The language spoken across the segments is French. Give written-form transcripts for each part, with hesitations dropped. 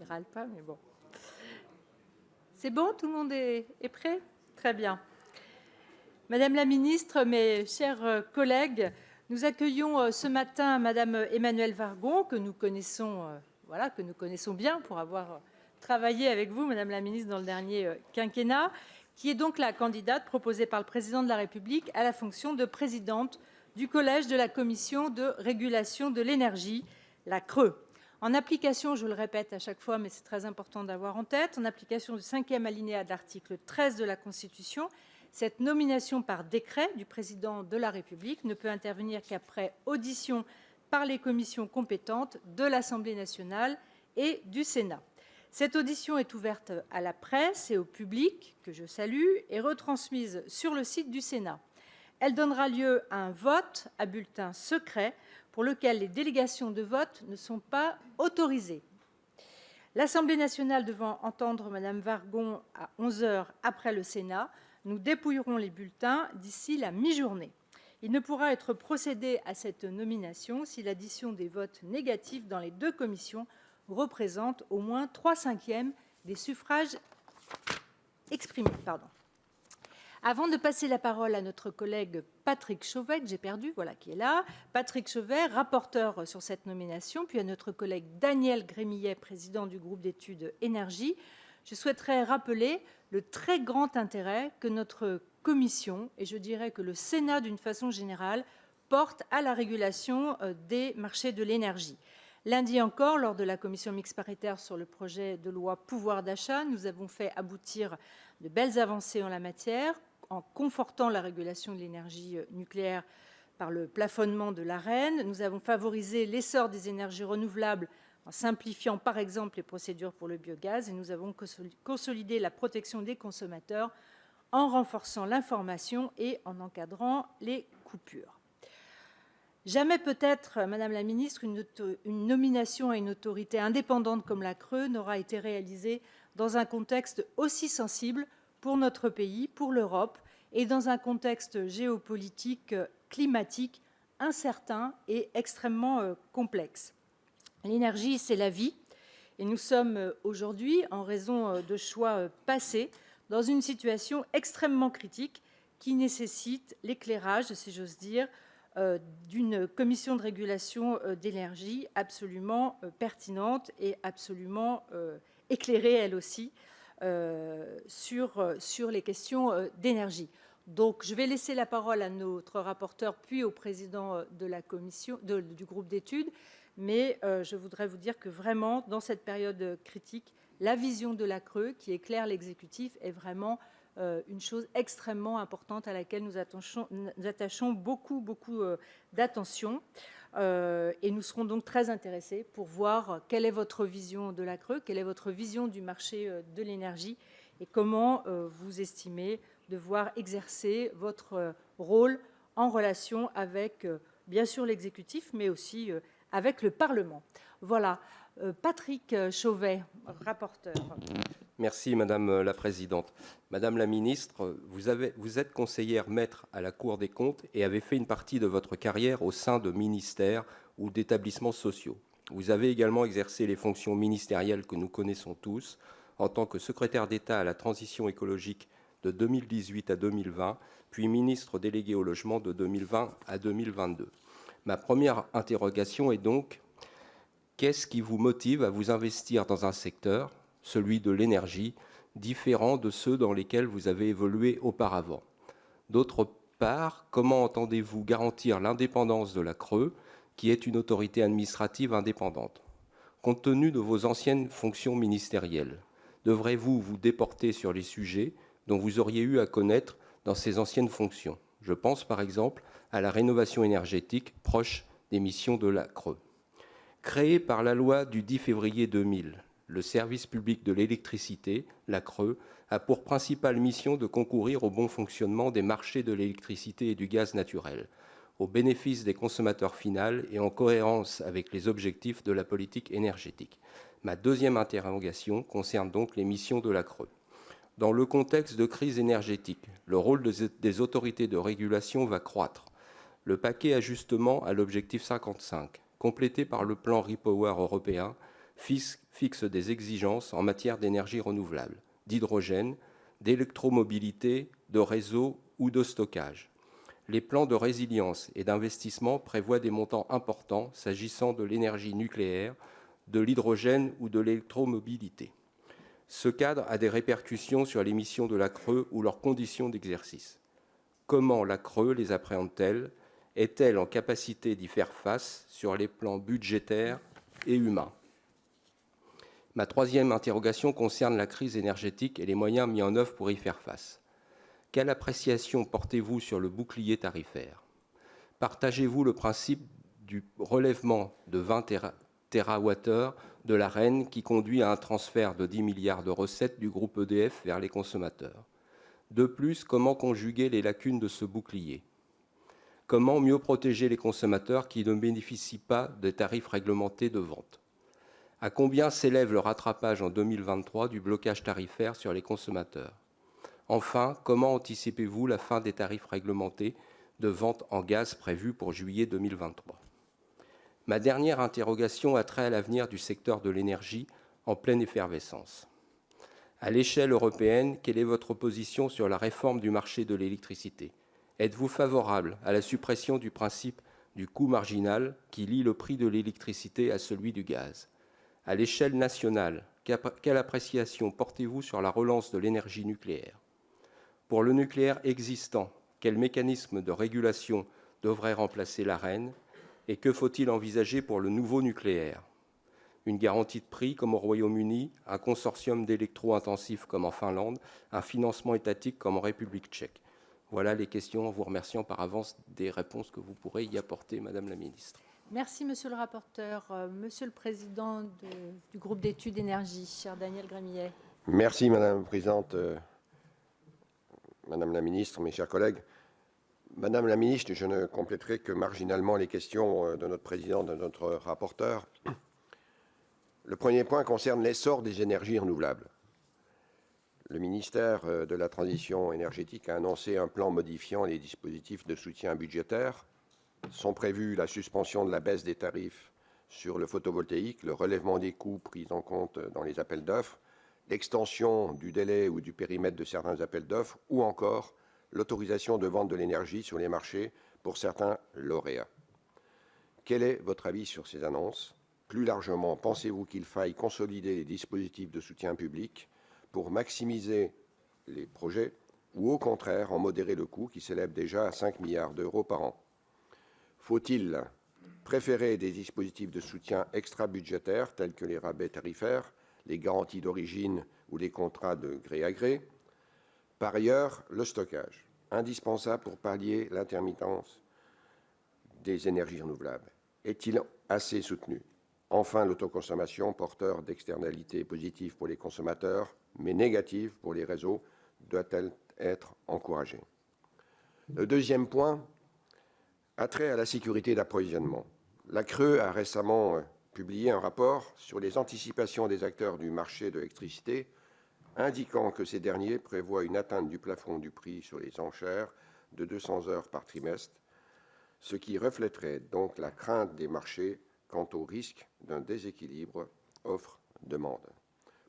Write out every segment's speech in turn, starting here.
Il râle pas, mais bon. C'est bon, tout le monde est prêt? Très bien. Madame la ministre, mes chers collègues, nous accueillons ce matin Madame Emmanuelle Wargon, que nous connaissons bien pour avoir travaillé avec vous, Madame la ministre, dans le dernier quinquennat, qui est donc la candidate proposée par le Président de la République à la fonction de présidente du Collège de la Commission de régulation de l'énergie, la CRE. En application, je le répète à chaque fois, mais c'est très important d'avoir en tête, en application du 5e alinéa de l'article 13 de la Constitution, cette nomination par décret du Président de la République ne peut intervenir qu'après audition par les commissions compétentes de l'Assemblée nationale et du Sénat. Cette audition est ouverte à la presse et au public, que je salue, et retransmise sur le site du Sénat. Elle donnera lieu à un vote à bulletin secret pour lequel les délégations de vote ne sont pas autorisées. L'Assemblée nationale devant entendre Madame Wargon à 11 h après le Sénat, nous dépouillerons les bulletins d'ici la mi-journée. Il ne pourra être procédé à cette nomination si l'addition des votes négatifs dans les deux commissions représente au moins 3/5 des suffrages exprimés. Avant de passer la parole à notre collègue Patrick Chauvet, que j'ai perdu, voilà qui est là, Patrick Chauvet, rapporteur sur cette nomination, puis à notre collègue Daniel Grémillet, président du groupe d'études énergie, je souhaiterais rappeler le très grand intérêt que notre commission, et je dirais que le Sénat d'une façon générale, porte à la régulation des marchés de l'énergie. Lundi encore, lors de la commission mixte paritaire sur le projet de loi pouvoir d'achat, nous avons fait aboutir de belles avancées en la matière, en confortant la régulation de l'énergie nucléaire par le plafonnement de l'Arenh. Nous avons favorisé l'essor des énergies renouvelables en simplifiant par exemple les procédures pour le biogaz, et nous avons consolidé la protection des consommateurs en renforçant l'information et en encadrant les coupures. Jamais peut-être, Madame la ministre, une nomination à une autorité indépendante comme la CRE n'aura été réalisée dans un contexte aussi sensible pour notre pays, pour l'Europe, et dans un contexte géopolitique, climatique incertain et extrêmement complexe. L'énergie, c'est la vie, et nous sommes aujourd'hui, en raison de choix passés, dans une situation extrêmement critique qui nécessite l'éclairage, si j'ose dire, d'une commission de régulation d'énergie absolument pertinente et absolument éclairée, elle aussi, sur les questions d'énergie. Donc, je vais laisser la parole à notre rapporteur, puis au président de la commission, du groupe d'études. Mais je voudrais vous dire que vraiment, dans cette période critique, la vision de la CRE, qui éclaire l'exécutif, est vraiment une chose extrêmement importante à laquelle nous attachons beaucoup d'attention. Et nous serons donc très intéressés pour voir quelle est votre vision de la CRE, quelle est votre vision du marché de l'énergie et comment vous estimez devoir exercer votre rôle en relation avec, bien sûr, l'exécutif, mais aussi avec le Parlement. Voilà. Patrick Chauvet, rapporteur. Merci Madame la Présidente. Madame la Ministre, vous êtes conseillère maître à la Cour des comptes et avez fait une partie de votre carrière au sein de ministères ou d'établissements sociaux. Vous avez également exercé les fonctions ministérielles que nous connaissons tous en tant que secrétaire d'État à la transition écologique de 2018 à 2020, puis ministre délégué au logement de 2020 à 2022. Ma première interrogation est donc: qu'est-ce qui vous motive à vous investir dans un secteur, celui de l'énergie, différent de ceux dans lesquels vous avez évolué auparavant? D'autre part, comment entendez-vous garantir l'indépendance de la CRE, qui est une autorité administrative indépendante? Compte tenu de vos anciennes fonctions ministérielles, devrez-vous vous déporter sur les sujets dont vous auriez eu à connaître dans ces anciennes fonctions? Je pense par exemple à la rénovation énergétique, proche des missions de la CRE. Créé par la loi du 10 février 2000, le service public de l'électricité, la CRE, a pour principale mission de concourir au bon fonctionnement des marchés de l'électricité et du gaz naturel, au bénéfice des consommateurs finals et en cohérence avec les objectifs de la politique énergétique. Ma deuxième interrogation concerne donc les missions de la CRE. Dans le contexte de crise énergétique, le rôle des autorités de régulation va croître. Le paquet ajustement à l'objectif 55, complété par le plan REPower européen, fixe des exigences en matière d'énergie renouvelable, d'hydrogène, d'électromobilité, de réseau ou de stockage. Les plans de résilience et d'investissement prévoient des montants importants s'agissant de l'énergie nucléaire, de l'hydrogène ou de l'électromobilité. Ce cadre a des répercussions sur les missions de la CRE ou leurs conditions d'exercice. Comment la CRE les appréhende-t-elle? Est-elle en capacité d'y faire face sur les plans budgétaires et humains? Ma troisième interrogation concerne la crise énergétique et les moyens mis en œuvre pour y faire face. Quelle appréciation portez-vous sur le bouclier tarifaire? Partagez-vous le principe du relèvement de 20 TWh de l'Arenh qui conduit à un transfert de 10 milliards de recettes du groupe EDF vers les consommateurs? De plus, comment conjuguer les lacunes de ce bouclier? Comment mieux protéger les consommateurs qui ne bénéficient pas des tarifs réglementés de vente? À combien s'élève le rattrapage en 2023 du blocage tarifaire sur les consommateurs? Enfin, comment anticipez-vous la fin des tarifs réglementés de vente en gaz prévus pour juillet 2023? Ma dernière interrogation a trait à l'avenir du secteur de l'énergie en pleine effervescence. À l'échelle européenne, quelle est votre position sur la réforme du marché de l'électricité? Êtes-vous favorable à la suppression du principe du coût marginal qui lie le prix de l'électricité à celui du gaz? À l'échelle nationale, quelle appréciation portez-vous sur la relance de l'énergie nucléaire? Pour le nucléaire existant, quel mécanisme de régulation devrait remplacer l'Arenh et que faut-il envisager pour le nouveau nucléaire? Une garantie de prix comme au Royaume-Uni, un consortium d'électro-intensifs comme en Finlande, un financement étatique comme en République tchèque. Voilà les questions, en vous remerciant par avance des réponses que vous pourrez y apporter, Madame la Ministre. Merci, Monsieur le rapporteur. Monsieur le Président du groupe d'études énergie, cher Daniel Gremillet. Merci, Madame la Présidente, Madame la Ministre, mes chers collègues. Madame la Ministre, je ne compléterai que marginalement les questions de notre Président, de notre rapporteur. Le premier point concerne l'essor des énergies renouvelables. Le ministère de la Transition énergétique a annoncé un plan modifiant les dispositifs de soutien budgétaire. Sont prévus la suspension de la baisse des tarifs sur le photovoltaïque, le relèvement des coûts pris en compte dans les appels d'offres, l'extension du délai ou du périmètre de certains appels d'offres, ou encore l'autorisation de vente de l'énergie sur les marchés pour certains lauréats. Quel est votre avis sur ces annonces? Plus largement, pensez-vous qu'il faille consolider les dispositifs de soutien public pour maximiser les projets ou au contraire en modérer le coût qui s'élève déjà à 5 milliards d'euros par an? Faut-il préférer des dispositifs de soutien extra-budgétaires tels que les rabais tarifaires, les garanties d'origine ou les contrats de gré à gré? Par ailleurs, le stockage, indispensable pour pallier l'intermittence des énergies renouvelables, est-il assez soutenu? Enfin, l'autoconsommation, porteur d'externalités positives pour les consommateurs, mais négatives pour les réseaux, doit-elle être encouragée? Le deuxième point a trait à la sécurité d'approvisionnement. La CRE a récemment publié un rapport sur les anticipations des acteurs du marché de l'électricité, indiquant que ces derniers prévoient une atteinte du plafond du prix sur les enchères de 200 heures par trimestre, ce qui reflèterait donc la crainte des marchés quant au risque d'un déséquilibre offre-demande.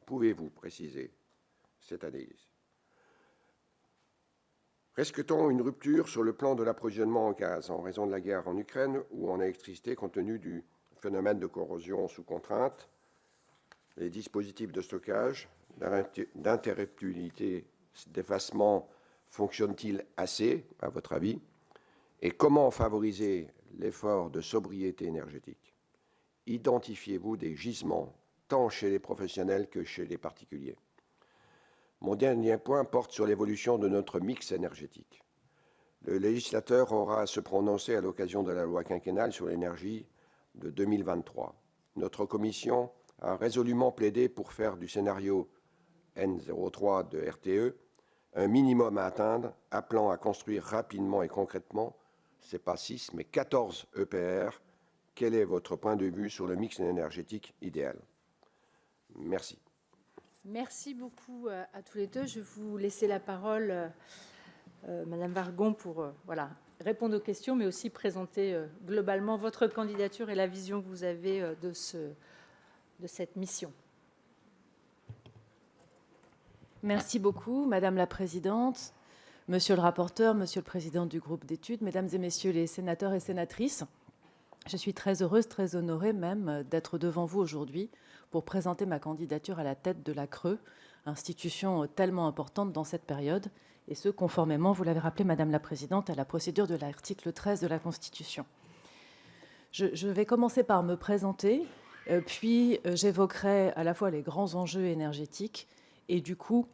Pouvez-vous préciser cette analyse? Risque-t-on une rupture sur le plan de l'approvisionnement en gaz en raison de la guerre en Ukraine ou en électricité compte tenu du phénomène de corrosion sous contrainte? Les dispositifs de stockage, d'interruptibilité, d'effacement fonctionnent-ils assez, à votre avis? Et comment favoriser l'effort de sobriété énergétique? Identifiez-vous des gisements, tant chez les professionnels que chez les particuliers? Mon dernier point porte sur l'évolution de notre mix énergétique. Le législateur aura à se prononcer à l'occasion de la loi quinquennale sur l'énergie de 2023. Notre commission a résolument plaidé pour faire du scénario N03 de RTE un minimum à atteindre, appelant à construire rapidement et concrètement, ce n'est pas 6, mais 14 EPR. Quel est votre point de vue sur le mix énergétique idéal? Merci. Merci beaucoup à tous les deux. Je vais vous laisser la parole, Madame Wargon, pour répondre aux questions, mais aussi présenter globalement votre candidature et la vision que vous avez de de cette mission. Merci beaucoup, Madame la Présidente, Monsieur le rapporteur, Monsieur le Président du groupe d'études, Mesdames et Messieurs les sénateurs et sénatrices. Je suis très heureuse, très honorée même d'être devant vous aujourd'hui pour présenter ma candidature à la tête de la CRE, institution tellement importante dans cette période, et ce, conformément, vous l'avez rappelé, Madame la Présidente, à la procédure de l'article 13 de la Constitution. Je vais commencer par me présenter, puis j'évoquerai à la fois les grands enjeux énergétiques et du coup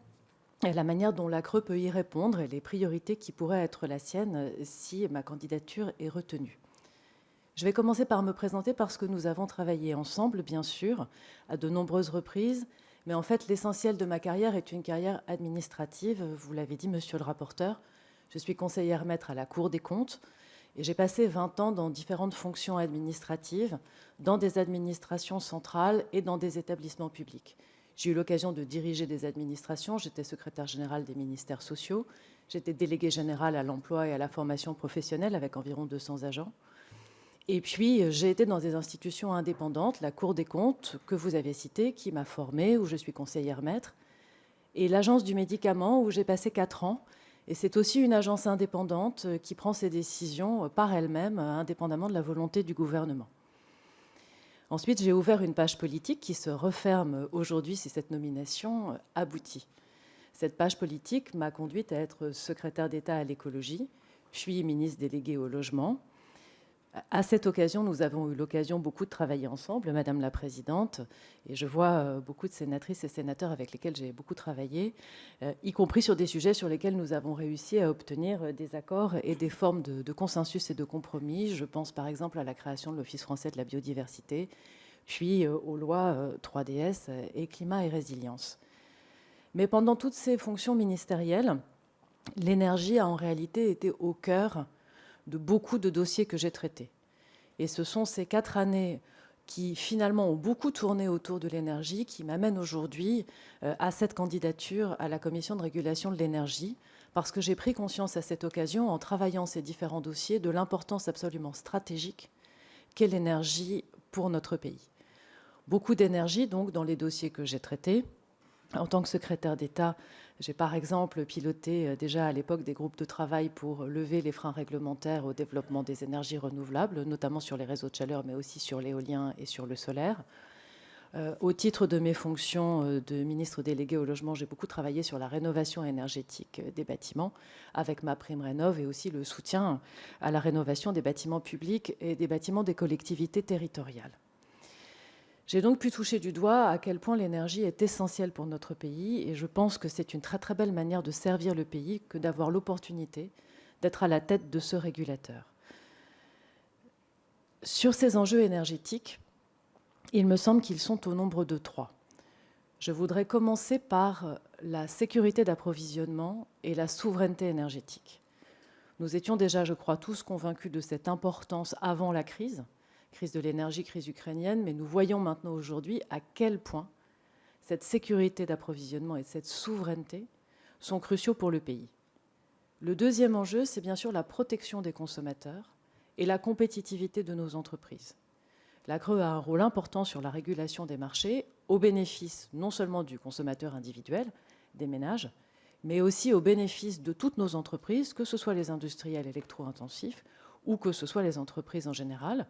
la manière dont la CRE peut y répondre et les priorités qui pourraient être la sienne si ma candidature est retenue. Je vais commencer par me présenter parce que nous avons travaillé ensemble, bien sûr, à de nombreuses reprises, mais en fait, l'essentiel de ma carrière est une carrière administrative. Vous l'avez dit, monsieur le rapporteur, je suis conseillère maître à la Cour des comptes et j'ai passé 20 ans dans différentes fonctions administratives, dans des administrations centrales et dans des établissements publics. J'ai eu l'occasion de diriger des administrations, j'étais secrétaire générale des ministères sociaux, j'étais déléguée générale à l'emploi et à la formation professionnelle avec environ 200 agents. Et puis, j'ai été dans des institutions indépendantes, la Cour des comptes, que vous avez citée, qui m'a formée, où je suis conseillère maître, et l'Agence du médicament, où j'ai passé 4 ans. Et c'est aussi une agence indépendante qui prend ses décisions par elle-même, indépendamment de la volonté du gouvernement. Ensuite, j'ai ouvert une page politique qui se referme aujourd'hui si cette nomination aboutit. Cette page politique m'a conduite à être secrétaire d'État à l'écologie, puis ministre déléguée au logement. À cette occasion, nous avons eu l'occasion beaucoup de travailler ensemble, Madame la Présidente, et je vois beaucoup de sénatrices et sénateurs avec lesquels j'ai beaucoup travaillé, y compris sur des sujets sur lesquels nous avons réussi à obtenir des accords et des formes de consensus et de compromis. Je pense par exemple à la création de l'Office français de la biodiversité, puis aux lois 3DS et climat et résilience. Mais pendant toutes ces fonctions ministérielles, l'énergie a en réalité été au cœur de beaucoup de dossiers que j'ai traités. Et ce sont ces 4 années qui, finalement, ont beaucoup tourné autour de l'énergie qui m'amènent aujourd'hui à cette candidature à la Commission de régulation de l'énergie, parce que j'ai pris conscience à cette occasion, en travaillant ces différents dossiers, de l'importance absolument stratégique qu'est l'énergie pour notre pays. Beaucoup d'énergie, donc, dans les dossiers que j'ai traités. En tant que secrétaire d'État, j'ai par exemple piloté déjà à l'époque des groupes de travail pour lever les freins réglementaires au développement des énergies renouvelables, notamment sur les réseaux de chaleur, mais aussi sur l'éolien et sur le solaire. Au titre de mes fonctions de ministre délégué au logement, j'ai beaucoup travaillé sur la rénovation énergétique des bâtiments avec MaPrimeRénov' et aussi le soutien à la rénovation des bâtiments publics et des bâtiments des collectivités territoriales. J'ai donc pu toucher du doigt à quel point l'énergie est essentielle pour notre pays et je pense que c'est une très très belle manière de servir le pays que d'avoir l'opportunité d'être à la tête de ce régulateur. Sur ces enjeux énergétiques, il me semble qu'ils sont au nombre de 3. Je voudrais commencer par la sécurité d'approvisionnement et la souveraineté énergétique. Nous étions déjà, je crois, tous convaincus de cette importance avant la crise de l'énergie, crise ukrainienne, mais nous voyons maintenant aujourd'hui à quel point cette sécurité d'approvisionnement et cette souveraineté sont cruciaux pour le pays. Le deuxième enjeu, c'est bien sûr la protection des consommateurs et la compétitivité de nos entreprises. La CRE a un rôle important sur la régulation des marchés au bénéfice non seulement du consommateur individuel, des ménages, mais aussi au bénéfice de toutes nos entreprises, que ce soit les industriels électro-intensifs ou que ce soit les entreprises en général.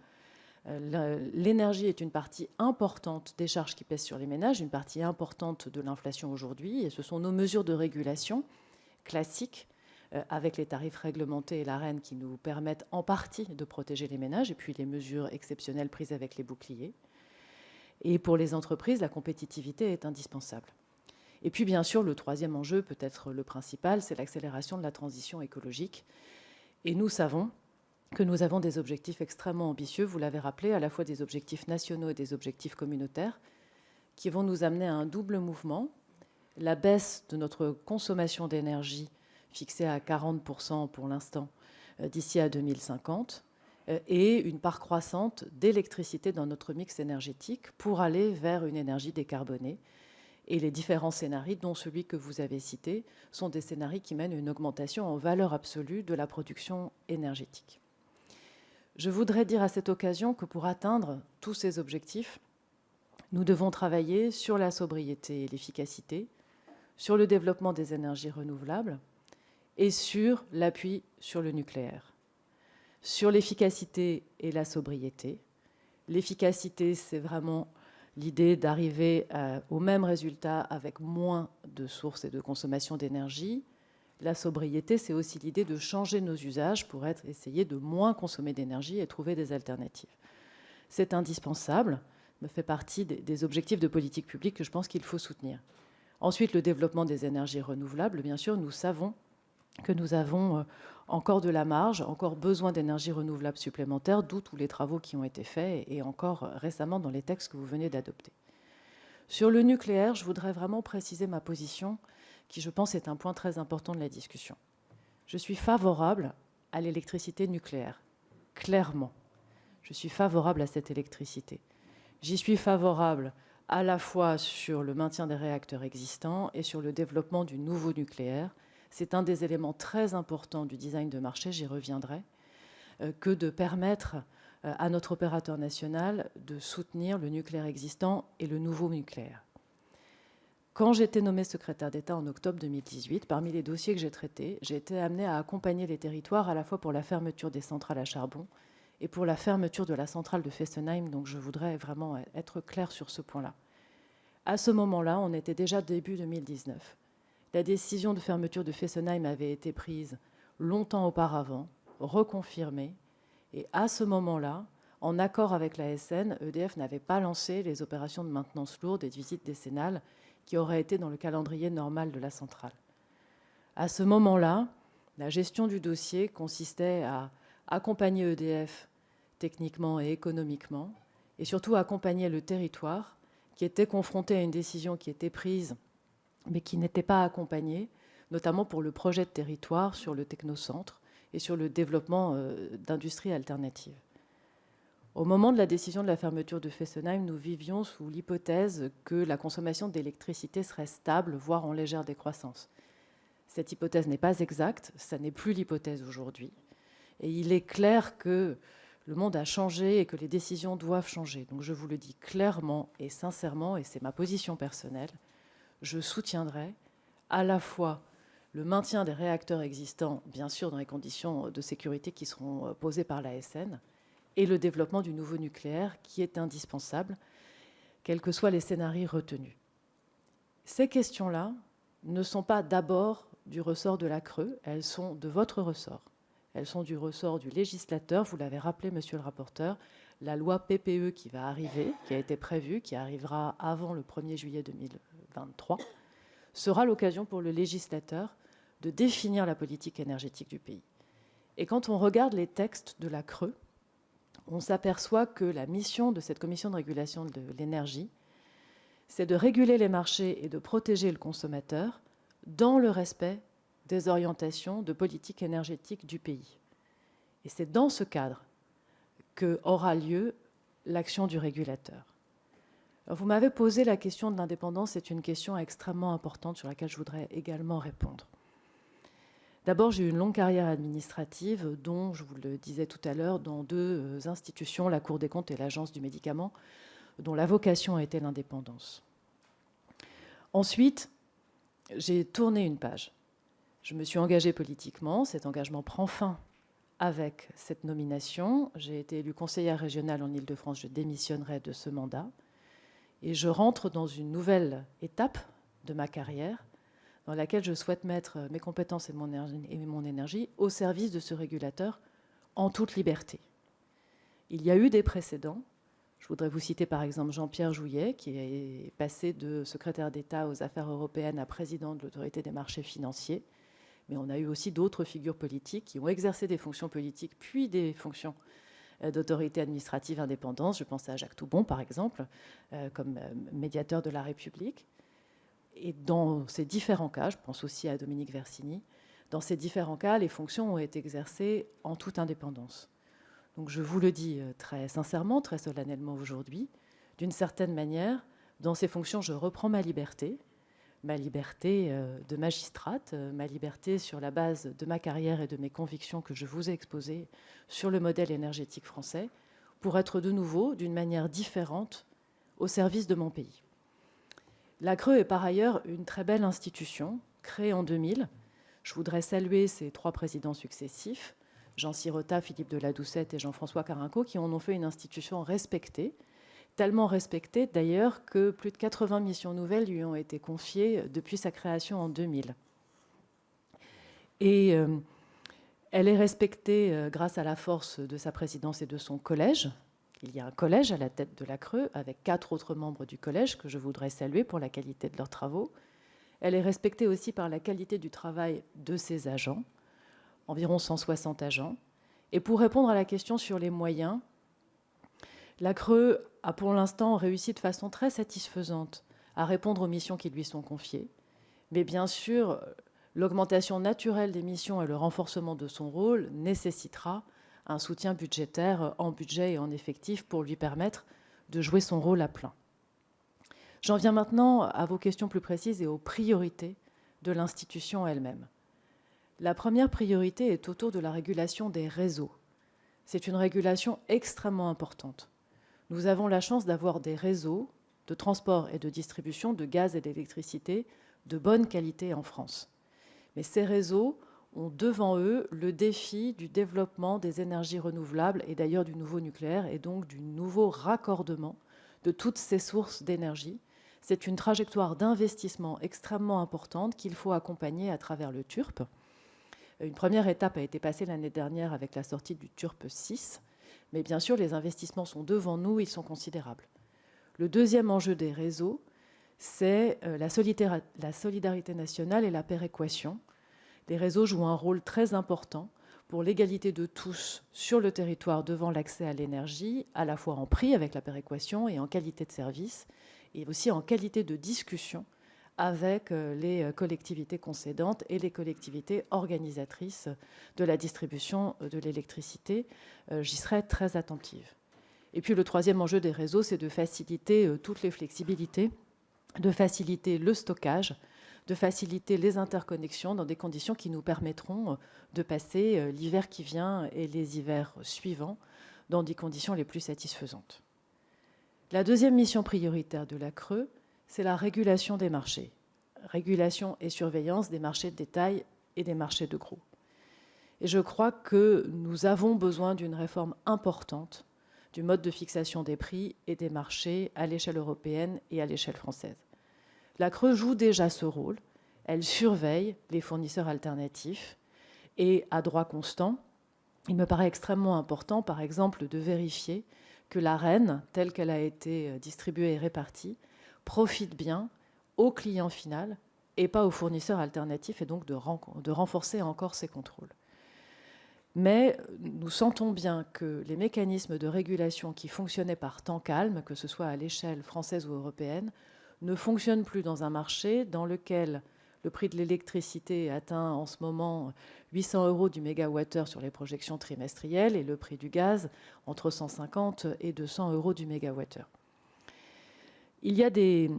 L'énergie est une partie importante des charges qui pèsent sur les ménages, une partie importante de l'inflation aujourd'hui, et ce sont nos mesures de régulation classiques, avec les tarifs réglementés et l'Arenh qui nous permettent en partie de protéger les ménages, et puis les mesures exceptionnelles prises avec les boucliers. Et pour les entreprises, la compétitivité est indispensable. Et puis bien sûr, le troisième enjeu, peut-être le principal, c'est l'accélération de la transition écologique. Et nous savons que nous avons des objectifs extrêmement ambitieux, vous l'avez rappelé, à la fois des objectifs nationaux et des objectifs communautaires, qui vont nous amener à un double mouvement, la baisse de notre consommation d'énergie, fixée à 40% pour l'instant, d'ici à 2050, et une part croissante d'électricité dans notre mix énergétique pour aller vers une énergie décarbonée. Et les différents scénarios, dont celui que vous avez cité, sont des scénarios qui mènent à une augmentation en valeur absolue de la production énergétique. Je voudrais dire à cette occasion que pour atteindre tous ces objectifs, Nous devons travailler sur la sobriété et l'efficacité, sur le développement des énergies renouvelables et sur l'appui sur le nucléaire. Sur l'efficacité et la sobriété, l'efficacité, c'est vraiment l'idée d'arriver au même résultat avec moins de sources et de consommation d'énergie. La sobriété, c'est aussi l'idée de changer nos usages pour essayer de moins consommer d'énergie et trouver des alternatives. C'est indispensable, ça fait partie des objectifs de politique publique que je pense qu'il faut soutenir. Ensuite, le développement des énergies renouvelables, bien sûr, nous savons que nous avons encore de la marge, encore besoin d'énergie renouvelable supplémentaire, d'où tous les travaux qui ont été faits, et encore récemment dans les textes que vous venez d'adopter. Sur le nucléaire, je voudrais vraiment préciser ma position, qui, je pense, est un point très important de la discussion. Je suis favorable à l'électricité nucléaire, clairement. Je suis favorable à cette électricité. J'y suis favorable à la fois sur le maintien des réacteurs existants et sur le développement du nouveau nucléaire. C'est un des éléments très importants du design de marché, j'y reviendrai, que de permettre à notre opérateur national de soutenir le nucléaire existant et le nouveau nucléaire. Quand j'ai été nommée secrétaire d'État en octobre 2018, parmi les dossiers que j'ai traités, j'ai été amenée à accompagner les territoires à la fois pour la fermeture des centrales à charbon et pour la fermeture de la centrale de Fessenheim, donc je voudrais vraiment être clair sur ce point-là. À ce moment-là, on était déjà début 2019. La décision de fermeture de Fessenheim avait été prise longtemps auparavant, reconfirmée, et à ce moment-là, en accord avec la SN, EDF n'avait pas lancé les opérations de maintenance lourde et de visite décennale qui auraient été dans le calendrier normal de la centrale. À ce moment-là, la gestion du dossier consistait à accompagner EDF techniquement et économiquement, et surtout accompagner le territoire qui était confronté à une décision qui était prise, mais qui n'était pas accompagnée, notamment pour le projet de territoire sur le technocentre et sur le développement d'industries alternatives. Au moment de la décision de la fermeture de Fessenheim, nous vivions sous l'hypothèse que la consommation d'électricité serait stable, voire en légère décroissance. Cette hypothèse n'est pas exacte, ça n'est plus l'hypothèse aujourd'hui. Et il est clair que le monde a changé et que les décisions doivent changer. Donc je vous le dis clairement et sincèrement, et c'est ma position personnelle, je soutiendrai à la fois le maintien des réacteurs existants, bien sûr dans les conditions de sécurité qui seront posées par l'ASN, et le développement du nouveau nucléaire qui est indispensable, quels que soient les scénarios retenus. Ces questions-là ne sont pas d'abord du ressort de la CRE, elles sont de votre ressort. Elles sont du ressort du législateur, vous l'avez rappelé, monsieur le rapporteur, la loi PPE qui va arriver, qui a été prévue, qui arrivera avant le 1er juillet 2023, sera l'occasion pour le législateur de définir la politique énergétique du pays. Et quand on regarde les textes de la CRE, on s'aperçoit que la mission de cette commission de régulation de l'énergie, c'est de réguler les marchés et de protéger le consommateur dans le respect des orientations de politique énergétique du pays. Et c'est dans ce cadre qu'aura lieu l'action du régulateur. Alors, vous m'avez posé la question de l'indépendance, c'est une question extrêmement importante sur laquelle je voudrais également répondre. D'abord, j'ai eu une longue carrière administrative, dont, je vous le disais tout à l'heure, dans deux institutions, la Cour des comptes et l'Agence du médicament, dont la vocation a été l'indépendance. Ensuite, j'ai tourné une page. Je me suis engagée politiquement. Cet engagement prend fin avec cette nomination. J'ai été élue conseillère régionale en Île-de-France. Je démissionnerai de ce mandat. Et je rentre dans une nouvelle étape de ma carrière, dans laquelle je souhaite mettre mes compétences et mon énergie au service de ce régulateur en toute liberté. Il y a eu des précédents. Je voudrais vous citer par exemple Jean-Pierre Jouyet, qui est passé de secrétaire d'État aux affaires européennes à président de l'autorité des marchés financiers. Mais on a eu aussi d'autres figures politiques qui ont exercé des fonctions politiques, puis des fonctions d'autorité administrative indépendante. Je pense à Jacques Toubon, par exemple, comme médiateur de la République. Et dans ces différents cas, je pense aussi à Dominique Versini, dans ces différents cas, les fonctions ont été exercées en toute indépendance. Donc je vous le dis très sincèrement, très solennellement aujourd'hui, d'une certaine manière, dans ces fonctions, je reprends ma liberté de magistrate, ma liberté sur la base de ma carrière et de mes convictions que je vous ai exposées sur le modèle énergétique français, pour être de nouveau, d'une manière différente, au service de mon pays. La CRE est par ailleurs une très belle institution, créée en 2000. Je voudrais saluer ses 3 présidents successifs, Jean Sirota, Philippe de la Doucette et Jean-François Carinco, qui en ont fait une institution respectée, tellement respectée d'ailleurs que plus de 80 missions nouvelles lui ont été confiées depuis sa création en 2000. Et elle est respectée grâce à la force de sa présidence et de son collège. Il y a un collège à la tête de la CRE, avec 4 autres membres du collège que je voudrais saluer pour la qualité de leurs travaux. Elle est respectée aussi par la qualité du travail de ses agents, environ 160 agents. Et pour répondre à la question sur les moyens, la CRE a pour l'instant réussi de façon très satisfaisante à répondre aux missions qui lui sont confiées. Mais bien sûr, l'augmentation naturelle des missions et le renforcement de son rôle nécessitera un soutien budgétaire en budget et en effectif pour lui permettre de jouer son rôle à plein. J'en viens maintenant à vos questions plus précises et aux priorités de l'institution elle-même. La première priorité est autour de la régulation des réseaux. C'est une régulation extrêmement importante. Nous avons la chance d'avoir des réseaux de transport et de distribution de gaz et d'électricité de bonne qualité en France. Mais ces réseaux ont devant eux le défi du développement des énergies renouvelables et d'ailleurs du nouveau nucléaire et donc du nouveau raccordement de toutes ces sources d'énergie. C'est une trajectoire d'investissement extrêmement importante qu'il faut accompagner à travers le TURP. Une première étape a été passée l'année dernière avec la sortie du TURP 6, mais bien sûr les investissements sont devant nous, ils sont considérables. Le deuxième enjeu des réseaux, c'est la solidarité nationale et la péréquation. Les réseaux jouent un rôle très important pour l'égalité de tous sur le territoire devant l'accès à l'énergie, à la fois en prix avec la péréquation et en qualité de service, et aussi en qualité de discussion avec les collectivités concédantes et les collectivités organisatrices de la distribution de l'électricité. J'y serai très attentive. Et puis le troisième enjeu des réseaux, c'est de faciliter toutes les flexibilités, de faciliter le stockage, de faciliter les interconnexions dans des conditions qui nous permettront de passer l'hiver qui vient et les hivers suivants dans des conditions les plus satisfaisantes. La deuxième mission prioritaire de la CRE, c'est la régulation des marchés. Régulation et surveillance des marchés de détail et des marchés de gros. Et je crois que nous avons besoin d'une réforme importante du mode de fixation des prix et des marchés à l'échelle européenne et à l'échelle française. La CRE joue déjà ce rôle. Elle surveille les fournisseurs alternatifs et à droit constant, il me paraît extrêmement important, par exemple, de vérifier que l'Arenh, telle qu'elle a été distribuée et répartie, profite bien au client final et pas aux fournisseurs alternatifs, et donc de renforcer encore ces contrôles. Mais nous sentons bien que les mécanismes de régulation qui fonctionnaient par temps calme, que ce soit à l'échelle française ou européenne, ne fonctionnent plus dans un marché dans lequel le prix de l'électricité atteint en ce moment 800 € du mégawattheure sur les projections trimestrielles et le prix du gaz entre 150 et 200 € du mégawattheure. Il y a des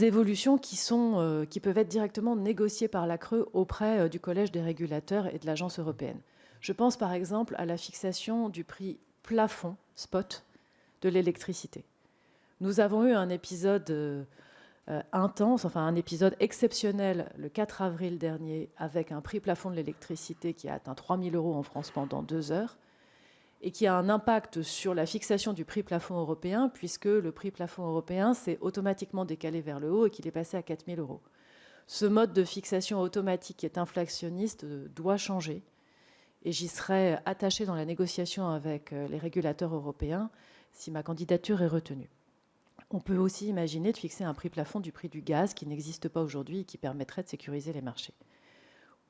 évolutions qui peuvent être directement négociées par la CRE auprès du Collège des régulateurs et de l'Agence européenne. Je pense par exemple à la fixation du prix plafond spot de l'électricité. Nous avons eu un épisode intense, enfin un épisode exceptionnel le 4 avril dernier avec un prix plafond de l'électricité qui a atteint 3 000 € en France pendant 2 heures et qui a un impact sur la fixation du prix plafond européen puisque le prix plafond européen s'est automatiquement décalé vers le haut et qu'il est passé à 4 000 €. Ce mode de fixation automatique qui est inflationniste doit changer et j'y serai attachée dans la négociation avec les régulateurs européens si ma candidature est retenue. On peut aussi imaginer de fixer un prix plafond du prix du gaz qui n'existe pas aujourd'hui et qui permettrait de sécuriser les marchés.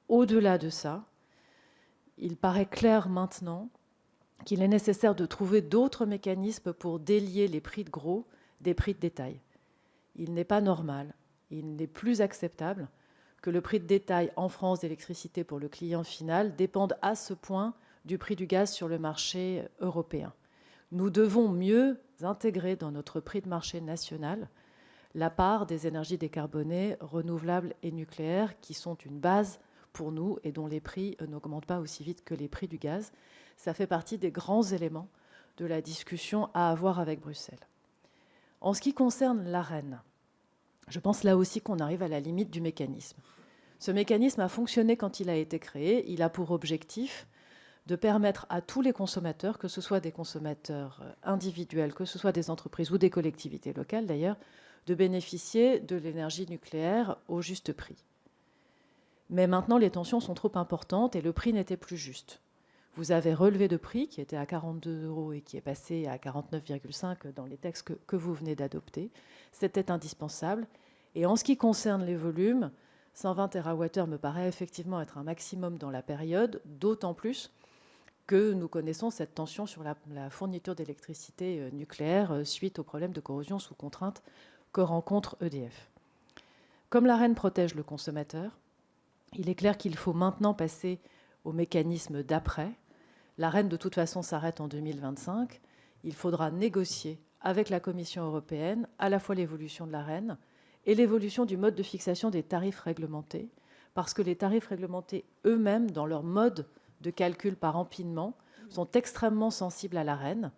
Au-delà de ça, il paraît clair maintenant qu'il est nécessaire de trouver d'autres mécanismes pour délier les prix de gros des prix de détail. Il n'est pas normal, il n'est plus acceptable que le prix de détail en France d'électricité pour le client final dépende à ce point du prix du gaz sur le marché européen. Nous devons mieux intégrer dans notre prix de marché national la part des énergies décarbonées, renouvelables et nucléaires qui sont une base pour nous et dont les prix n'augmentent pas aussi vite que les prix du gaz. Ça fait partie des grands éléments de la discussion à avoir avec Bruxelles. En ce qui concerne l'Arenh, je pense là aussi qu'on arrive à la limite du mécanisme. Ce mécanisme a fonctionné quand il a été créé. Il a pour objectif de permettre à tous les consommateurs, que ce soit des consommateurs individuels, que ce soit des entreprises ou des collectivités locales d'ailleurs, de bénéficier de l'énergie nucléaire au juste prix. Mais maintenant, les tensions sont trop importantes et le prix n'était plus juste. Vous avez relevé de prix qui était à 42 € et qui est passé à 49,5 dans les textes que vous venez d'adopter. C'était indispensable. Et en ce qui concerne les volumes, 120 TWh me paraît effectivement être un maximum dans la période, d'autant plus que nous connaissons cette tension sur la fourniture d'électricité nucléaire suite aux problèmes de corrosion sous contrainte que rencontre EDF. Comme l'Arenh protège le consommateur, il est clair qu'il faut maintenant passer au mécanisme d'après. L'Arenh, de toute façon, s'arrête en 2025. Il faudra négocier avec la Commission européenne à la fois l'évolution de l'Arenh et l'évolution du mode de fixation des tarifs réglementés, parce que les tarifs réglementés eux-mêmes, dans leur mode de calcul par empilement, sont extrêmement sensibles à l'Arenh.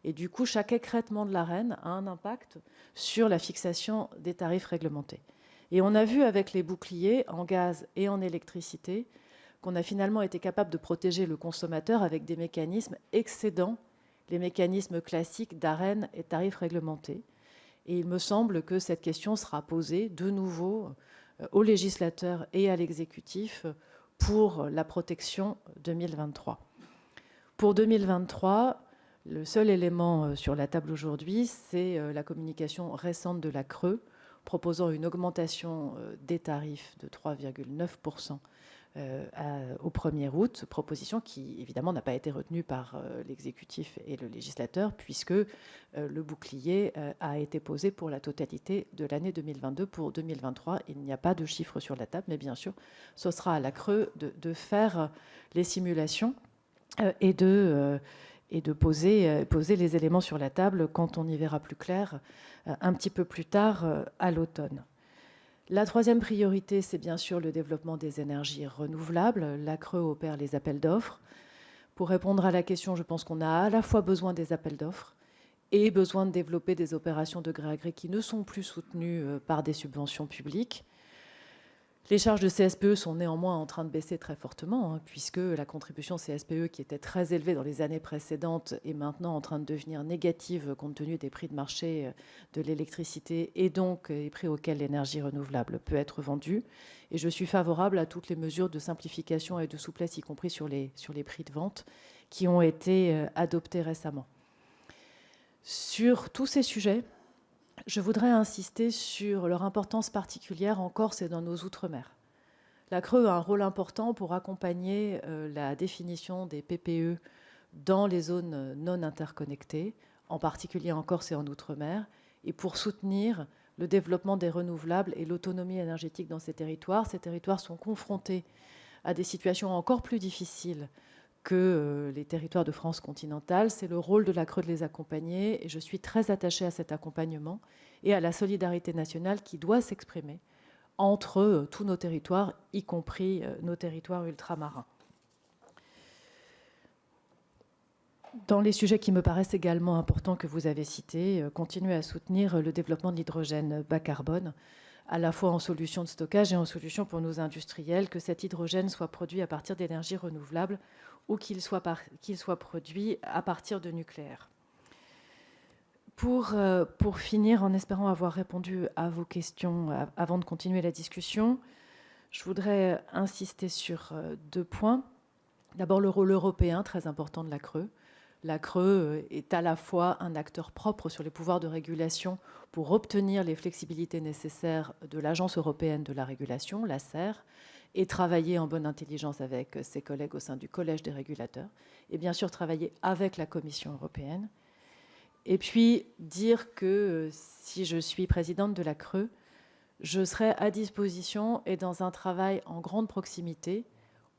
Et du coup, chaque écrêtement de l'Arenh a un impact sur la fixation des tarifs réglementés. Et on a vu avec les boucliers en gaz et en électricité qu'on a finalement été capable de protéger le consommateur avec des mécanismes excédant les mécanismes classiques d'Arenh et tarifs réglementés. Et il me semble que cette question sera posée de nouveau au législateur et à l'exécutif pour la protection 2023. Pour 2023, le seul élément sur la table aujourd'hui, c'est la communication récente de la CRE proposant une augmentation des tarifs de 3,9% au 1er août, proposition qui évidemment n'a pas été retenue par l'exécutif et le législateur puisque le bouclier a été posé pour la totalité de l'année 2022. Pour 2023, il n'y a pas de chiffres sur la table, mais bien sûr, ce sera à la CRE de faire les simulations et de poser les éléments sur la table quand on y verra plus clair un petit peu plus tard à l'automne. La troisième priorité, c'est bien sûr le développement des énergies renouvelables. La CRE opère les appels d'offres. Pour répondre à la question, je pense qu'on a à la fois besoin des appels d'offres et besoin de développer des opérations de gré à gré qui ne sont plus soutenues par des subventions publiques. Les charges de CSPE sont néanmoins en train de baisser très fortement, puisque la contribution CSPE, qui était très élevée dans les années précédentes, est maintenant en train de devenir négative compte tenu des prix de marché de l'électricité et donc les prix auxquels l'énergie renouvelable peut être vendue. Et je suis favorable à toutes les mesures de simplification et de souplesse, y compris sur les prix de vente, qui ont été adoptées récemment. Sur tous ces sujets, je voudrais insister sur leur importance particulière en Corse et dans nos Outre-mer. La CRE a un rôle important pour accompagner la définition des PPE dans les zones non interconnectées, en particulier en Corse et en Outre-mer, et pour soutenir le développement des renouvelables et l'autonomie énergétique dans ces territoires. Ces territoires sont confrontés à des situations encore plus difficiles que les territoires de France continentale. C'est le rôle de la CRE de les accompagner et je suis très attachée à cet accompagnement et à la solidarité nationale qui doit s'exprimer entre tous nos territoires, y compris nos territoires ultramarins. Dans les sujets qui me paraissent également importants que vous avez cités, continuer à soutenir le développement de l'hydrogène bas carbone, à la fois en solution de stockage et en solution pour nos industriels, que cet hydrogène soit produit à partir d'énergies renouvelables ou qu'il soit produit à partir de nucléaire. Pour finir, en espérant avoir répondu à vos questions avant de continuer la discussion, je voudrais insister sur 2 points. D'abord, le rôle européen, très important de la CRE. La CRE est à la fois un acteur propre sur les pouvoirs de régulation pour obtenir les flexibilités nécessaires de l'Agence européenne de la régulation, l'ACER, et travailler en bonne intelligence avec ses collègues au sein du Collège des régulateurs, et bien sûr travailler avec la Commission européenne. Et puis dire que si je suis présidente de la CRE, je serai à disposition et dans un travail en grande proximité,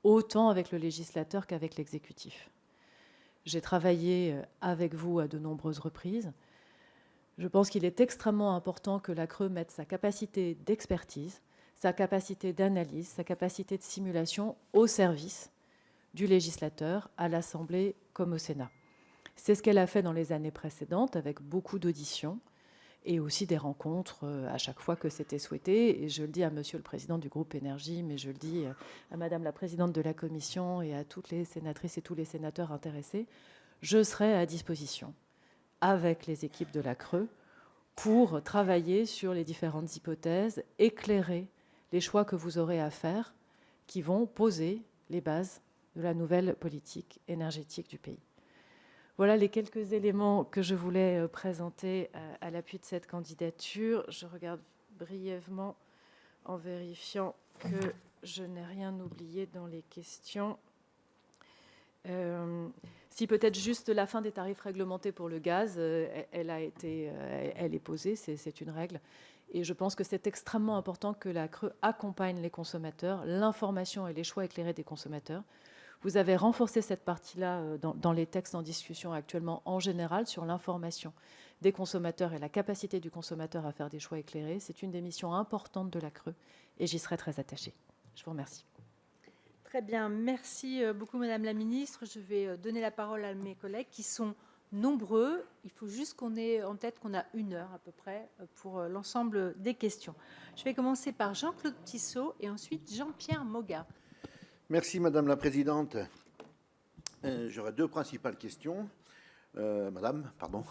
autant avec le législateur qu'avec l'exécutif. J'ai travaillé avec vous à de nombreuses reprises. Je pense qu'il est extrêmement important que la CRE mette sa capacité d'expertise, sa capacité d'analyse, sa capacité de simulation au service du législateur, à l'Assemblée comme au Sénat. C'est ce qu'elle a fait dans les années précédentes, avec beaucoup d'auditions. et aussi des rencontres à chaque fois que c'était souhaité. Et je le dis à Monsieur le Président du groupe Énergie, mais je le dis à Madame la Présidente de la Commission et à toutes les sénatrices et tous les sénateurs intéressés, je serai à disposition avec les équipes de la CRE pour travailler sur les différentes hypothèses, éclairer les choix que vous aurez à faire qui vont poser les bases de la nouvelle politique énergétique du pays. Voilà les quelques éléments que je voulais présenter à l'appui de cette candidature. Je regarde brièvement en vérifiant que je n'ai rien oublié dans les questions. Si peut-être juste la fin des tarifs réglementés pour le gaz, elle est posée, c'est une règle. Et je pense que c'est extrêmement important que la CRE accompagne les consommateurs, l'information et les choix éclairés des consommateurs. Vous avez renforcé cette partie-là dans les textes en discussion actuellement en général sur l'information des consommateurs et la capacité du consommateur à faire des choix éclairés. C'est une des missions importantes de la CRE et j'y serai très attachée. Je vous remercie. Très bien, merci beaucoup Madame la Ministre. Je vais donner la parole à mes collègues qui sont nombreux. Il faut juste qu'on ait en tête qu'on a 1 heure à peu près pour l'ensemble des questions. Je vais commencer par Jean-Claude Tissot et ensuite Jean-Pierre Moga. Merci Madame la Présidente. J'aurais 2 principales questions. Madame, pardon.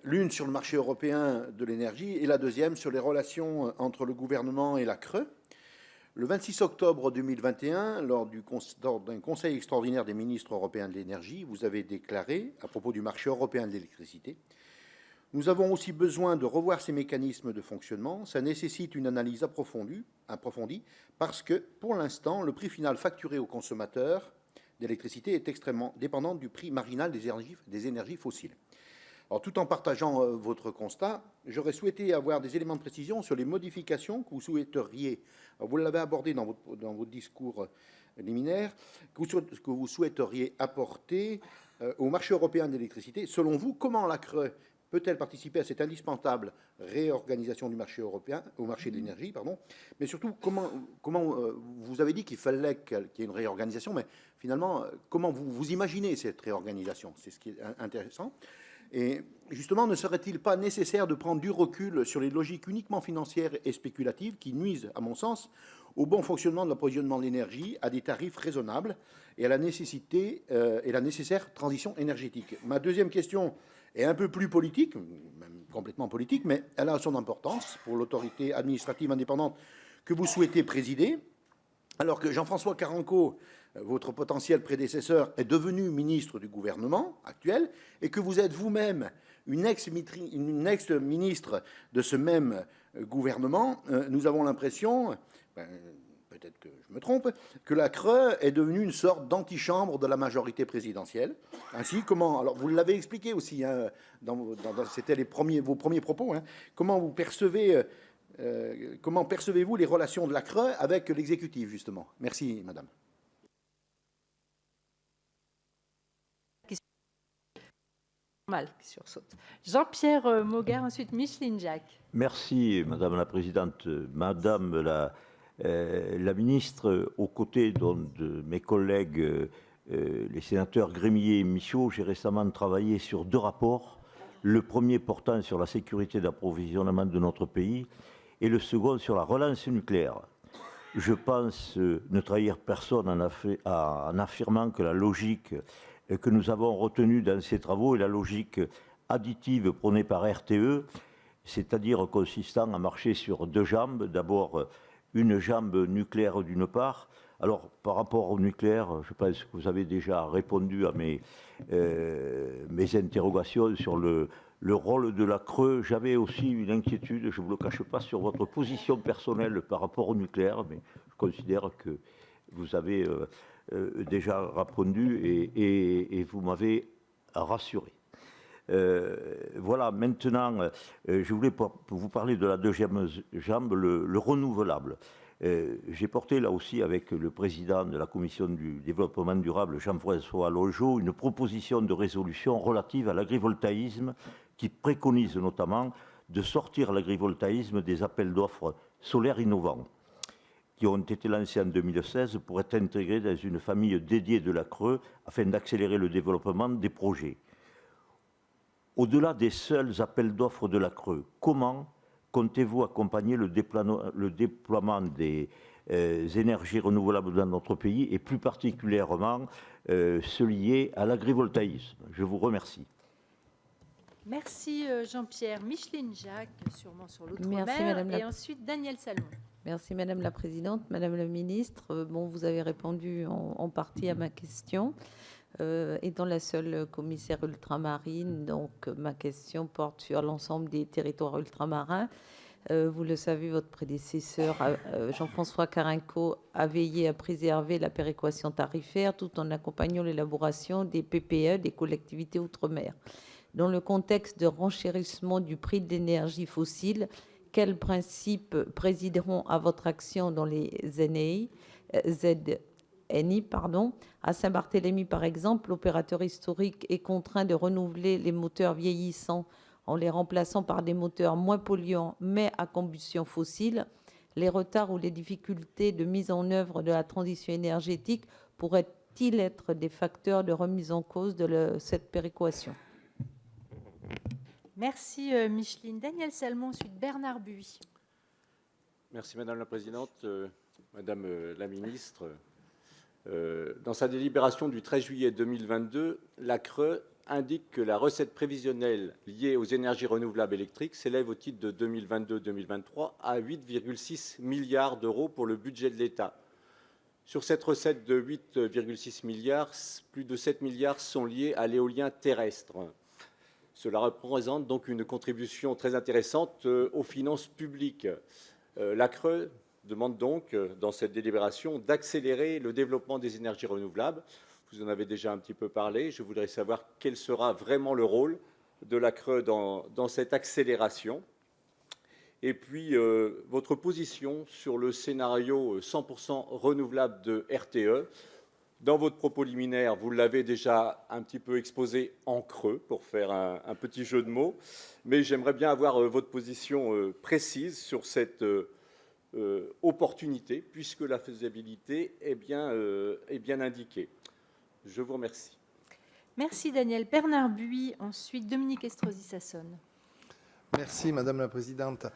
L'une sur le marché européen de l'énergie et la deuxième sur les relations entre le gouvernement et la CRE. Le 26 octobre 2021, lors d'un conseil extraordinaire des ministres européens de l'énergie, vous avez déclaré, à propos du marché européen de l'électricité, « Nous avons aussi besoin de revoir ces mécanismes de fonctionnement. Ça nécessite une analyse approfondie parce que, pour l'instant, le prix final facturé aux consommateurs d'électricité est extrêmement dépendant du prix marginal des énergies fossiles. » Alors, tout en partageant votre constat, j'aurais souhaité avoir des éléments de précision sur les modifications que vous souhaiteriez, vous l'avez abordé dans votre discours liminaire, que vous souhaiteriez apporter au marché européen de l'électricité. Selon vous, comment la CRE peut-elle participer à cette indispensable réorganisation du marché européen, au marché de l'énergie, pardon, mais surtout, comment vous avez dit qu'il fallait qu'il y ait une réorganisation, mais finalement, comment vous imaginez cette réorganisation? C'est ce qui est intéressant. Et justement, ne serait-il pas nécessaire de prendre du recul sur les logiques uniquement financières et spéculatives qui nuisent, à mon sens, au bon fonctionnement de l'approvisionnement de l'énergie à des tarifs raisonnables et à la nécessité et la nécessaire transition énergétique? Ma deuxième question est un peu plus politique, même complètement politique, mais elle a son importance pour l'autorité administrative indépendante que vous souhaitez présider. Alors que Jean-François Carenco, votre potentiel prédécesseur, est devenu ministre du gouvernement actuel et que vous êtes vous-même une ex-ministre de ce même gouvernement, nous avons l'impression, peut-être que je me trompe, que la CRE est devenue une sorte d'antichambre de la majorité présidentielle. Ainsi, comment, alors vous l'avez expliqué aussi, hein, c'était vos premiers propos, hein, comment percevez-vous les relations de la CRE avec l'exécutif, justement? Merci, madame. Qui sursaute. Jean-Pierre Moga, ensuite Micheline Jacques. Merci, Madame la Présidente. Madame la Ministre, aux côtés de mes collègues, les sénateurs Grémier et Michaud, j'ai récemment travaillé sur 2 rapports. Le premier portant sur la sécurité d'approvisionnement de notre pays et le second sur la relance nucléaire. Je pense ne trahir personne en affirmant que la logique que nous avons retenue dans ces travaux est la logique additive prônée par RTE, c'est-à-dire consistant à marcher sur 2 jambes. D'abord, une jambe nucléaire d'une part. Alors, par rapport au nucléaire, je pense que vous avez déjà répondu à mes interrogations sur le rôle de la CRE. J'avais aussi une inquiétude, je ne vous le cache pas, sur votre position personnelle par rapport au nucléaire, mais je considère que vous avez déjà répondu et vous m'avez rassuré. Voilà, maintenant, je voulais vous parler de la deuxième jambe, le renouvelable. J'ai porté là aussi avec le président de la Commission du développement durable, Jean-François Longeau, une proposition de résolution relative à l'agrivoltaïsme qui préconise notamment de sortir l'agrivoltaïsme des appels d'offres solaires innovants qui ont été lancés en 2016 pour être intégrés dans une famille dédiée de la CRE afin d'accélérer le développement des projets. Au-delà des seuls appels d'offres de la CRE, comment comptez-vous accompagner le déploiement des énergies renouvelables dans notre pays et plus particulièrement ceux liés à l'agrivoltaïsme? Je vous remercie. Merci Jean-Pierre. Micheline Jacques, sûrement sur Merci, l'outre-mer, Madame et la- ensuite Daniel Salmon. Merci Madame la Présidente. Madame la Ministre, bon, vous avez répondu en partie à ma question. Étant la seule commissaire ultramarine, donc ma question porte sur l'ensemble des territoires ultramarins. Vous le savez, votre prédécesseur, Jean-François Carenco, a veillé à préserver la péréquation tarifaire tout en accompagnant l'élaboration des PPE des collectivités outre-mer. Dans le contexte de renchérissement du prix de l'énergie fossile, quels principes présideront à votre action dans les ZNI, À Saint-Barthélemy, par exemple, l'opérateur historique est contraint de renouveler les moteurs vieillissants en les remplaçant par des moteurs moins polluants mais à combustion fossile. Les retards ou les difficultés de mise en œuvre de la transition énergétique pourraient-ils être des facteurs de remise en cause de cette péréquation? Merci Micheline. Daniel Salmon, ensuite Bernard Buis. Merci Madame la Présidente. Madame la Ministre, dans sa délibération du 13 juillet 2022, la CRE indique que la recette prévisionnelle liée aux énergies renouvelables électriques s'élève au titre de 2022-2023 à 8,6 milliards d'euros pour le budget de l'État. Sur cette recette de 8,6 milliards, plus de 7 milliards sont liés à l'éolien terrestre. Cela représente donc une contribution très intéressante aux finances publiques. La CRE demande donc, dans cette délibération, d'accélérer le développement des énergies renouvelables. Vous en avez déjà un petit peu parlé. Je voudrais savoir quel sera vraiment le rôle de la CRE dans cette accélération. Et puis, votre position sur le scénario 100% renouvelable de RTE. Dans votre propos liminaire, vous l'avez déjà un petit peu exposé en creux, pour faire un petit jeu de mots. Mais j'aimerais bien avoir votre position précise sur cette opportunité, puisque la faisabilité est bien indiquée. Je vous remercie. Merci Daniel. Bernard Buis, ensuite Dominique Estrosi Sassone. Merci Madame la Présidente.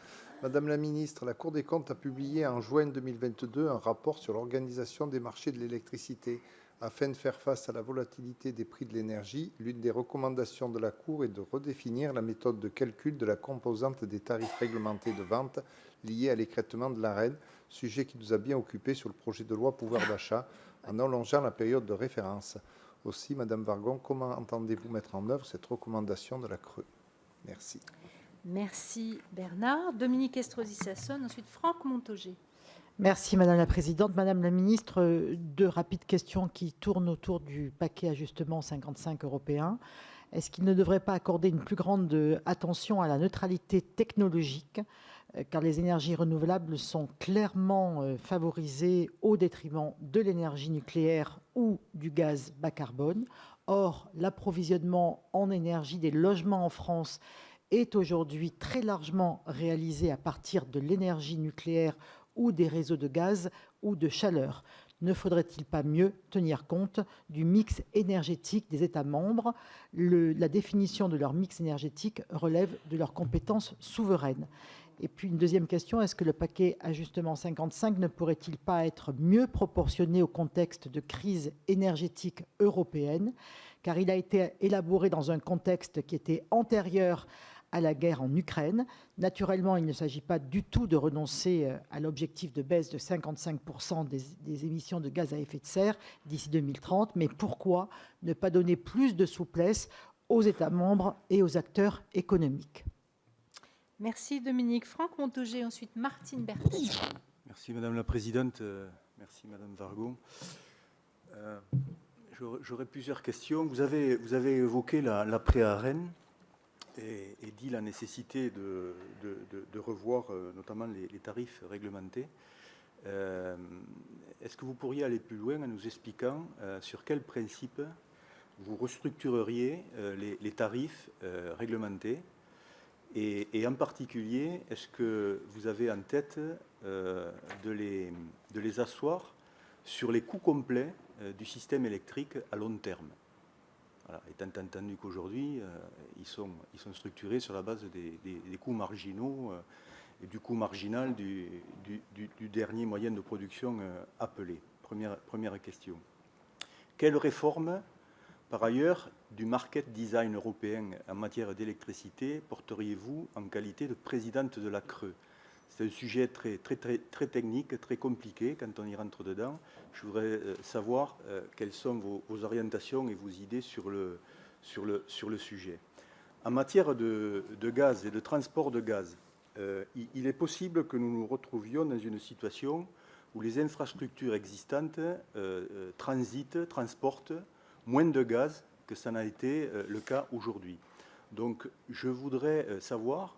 Madame la Ministre, la Cour des comptes a publié en juin 2022 un rapport sur l'organisation des marchés de l'électricité. Afin de faire face à la volatilité des prix de l'énergie, l'une des recommandations de la Cour est de redéfinir la méthode de calcul de la composante des tarifs réglementés de vente liée à l'écrêtement de l'AREN, sujet qui nous a bien occupés sur le projet de loi pouvoir d'achat, en allongeant la période de référence. Aussi, Madame Vargon, comment entendez-vous mettre en œuvre cette recommandation de la CRE? Merci. Merci Bernard. Dominique Estrosi Sassone, ensuite Franck Montaugé. Merci Madame la Présidente. Madame la Ministre, deux rapides questions qui tournent autour du paquet ajustement 55 européen. Est-ce qu'il ne devrait pas accorder une plus grande attention à la neutralité technologique, car les énergies renouvelables sont clairement favorisées au détriment de l'énergie nucléaire ou du gaz bas carbone? Or, l'approvisionnement en énergie des logements en France est aujourd'hui très largement réalisé à partir de l'énergie nucléaire ou des réseaux de gaz ou de chaleur. Ne faudrait-il pas mieux tenir compte du mix énergétique des États membres? La définition de leur mix énergétique relève de leurs compétences souveraines. Et puis une deuxième question, est-ce que le paquet ajustement 55 ne pourrait-il pas être mieux proportionné au contexte de crise énergétique européenne? Car il a été élaboré dans un contexte qui était antérieur à la guerre en Ukraine. Naturellement, il ne s'agit pas du tout de renoncer à l'objectif de baisse de 55% des émissions de gaz à effet de serre d'ici 2030, mais pourquoi ne pas donner plus de souplesse aux États membres et aux acteurs économiques? Merci Dominique. Franck Montaugé, ensuite Martine Berthet. Merci Madame la Présidente, merci Madame Vargon. J'aurais plusieurs questions. Vous avez évoqué l'après-AREN et dit la nécessité de revoir notamment les tarifs réglementés. Est-ce que vous pourriez aller plus loin en nous expliquant sur quel principe vous restructureriez les tarifs réglementés et en particulier, est-ce que vous avez en tête de les asseoir sur les coûts complets du système électrique à long terme? Voilà, étant entendu qu'aujourd'hui, ils sont structurés sur la base des coûts marginaux et du coût marginal du dernier moyen de production appelé. Première question. Quelle réforme, par ailleurs, du market design européen en matière d'électricité porteriez-vous en qualité de présidente de la CRE? C'est un sujet très technique, très compliqué quand on y rentre dedans. Je voudrais savoir quelles sont vos orientations et vos idées sur le sujet. En matière de gaz et de transport de gaz, il est possible que nous nous retrouvions dans une situation où les infrastructures existantes transportent moins de gaz que ça n'a été le cas aujourd'hui. Donc, je voudrais savoir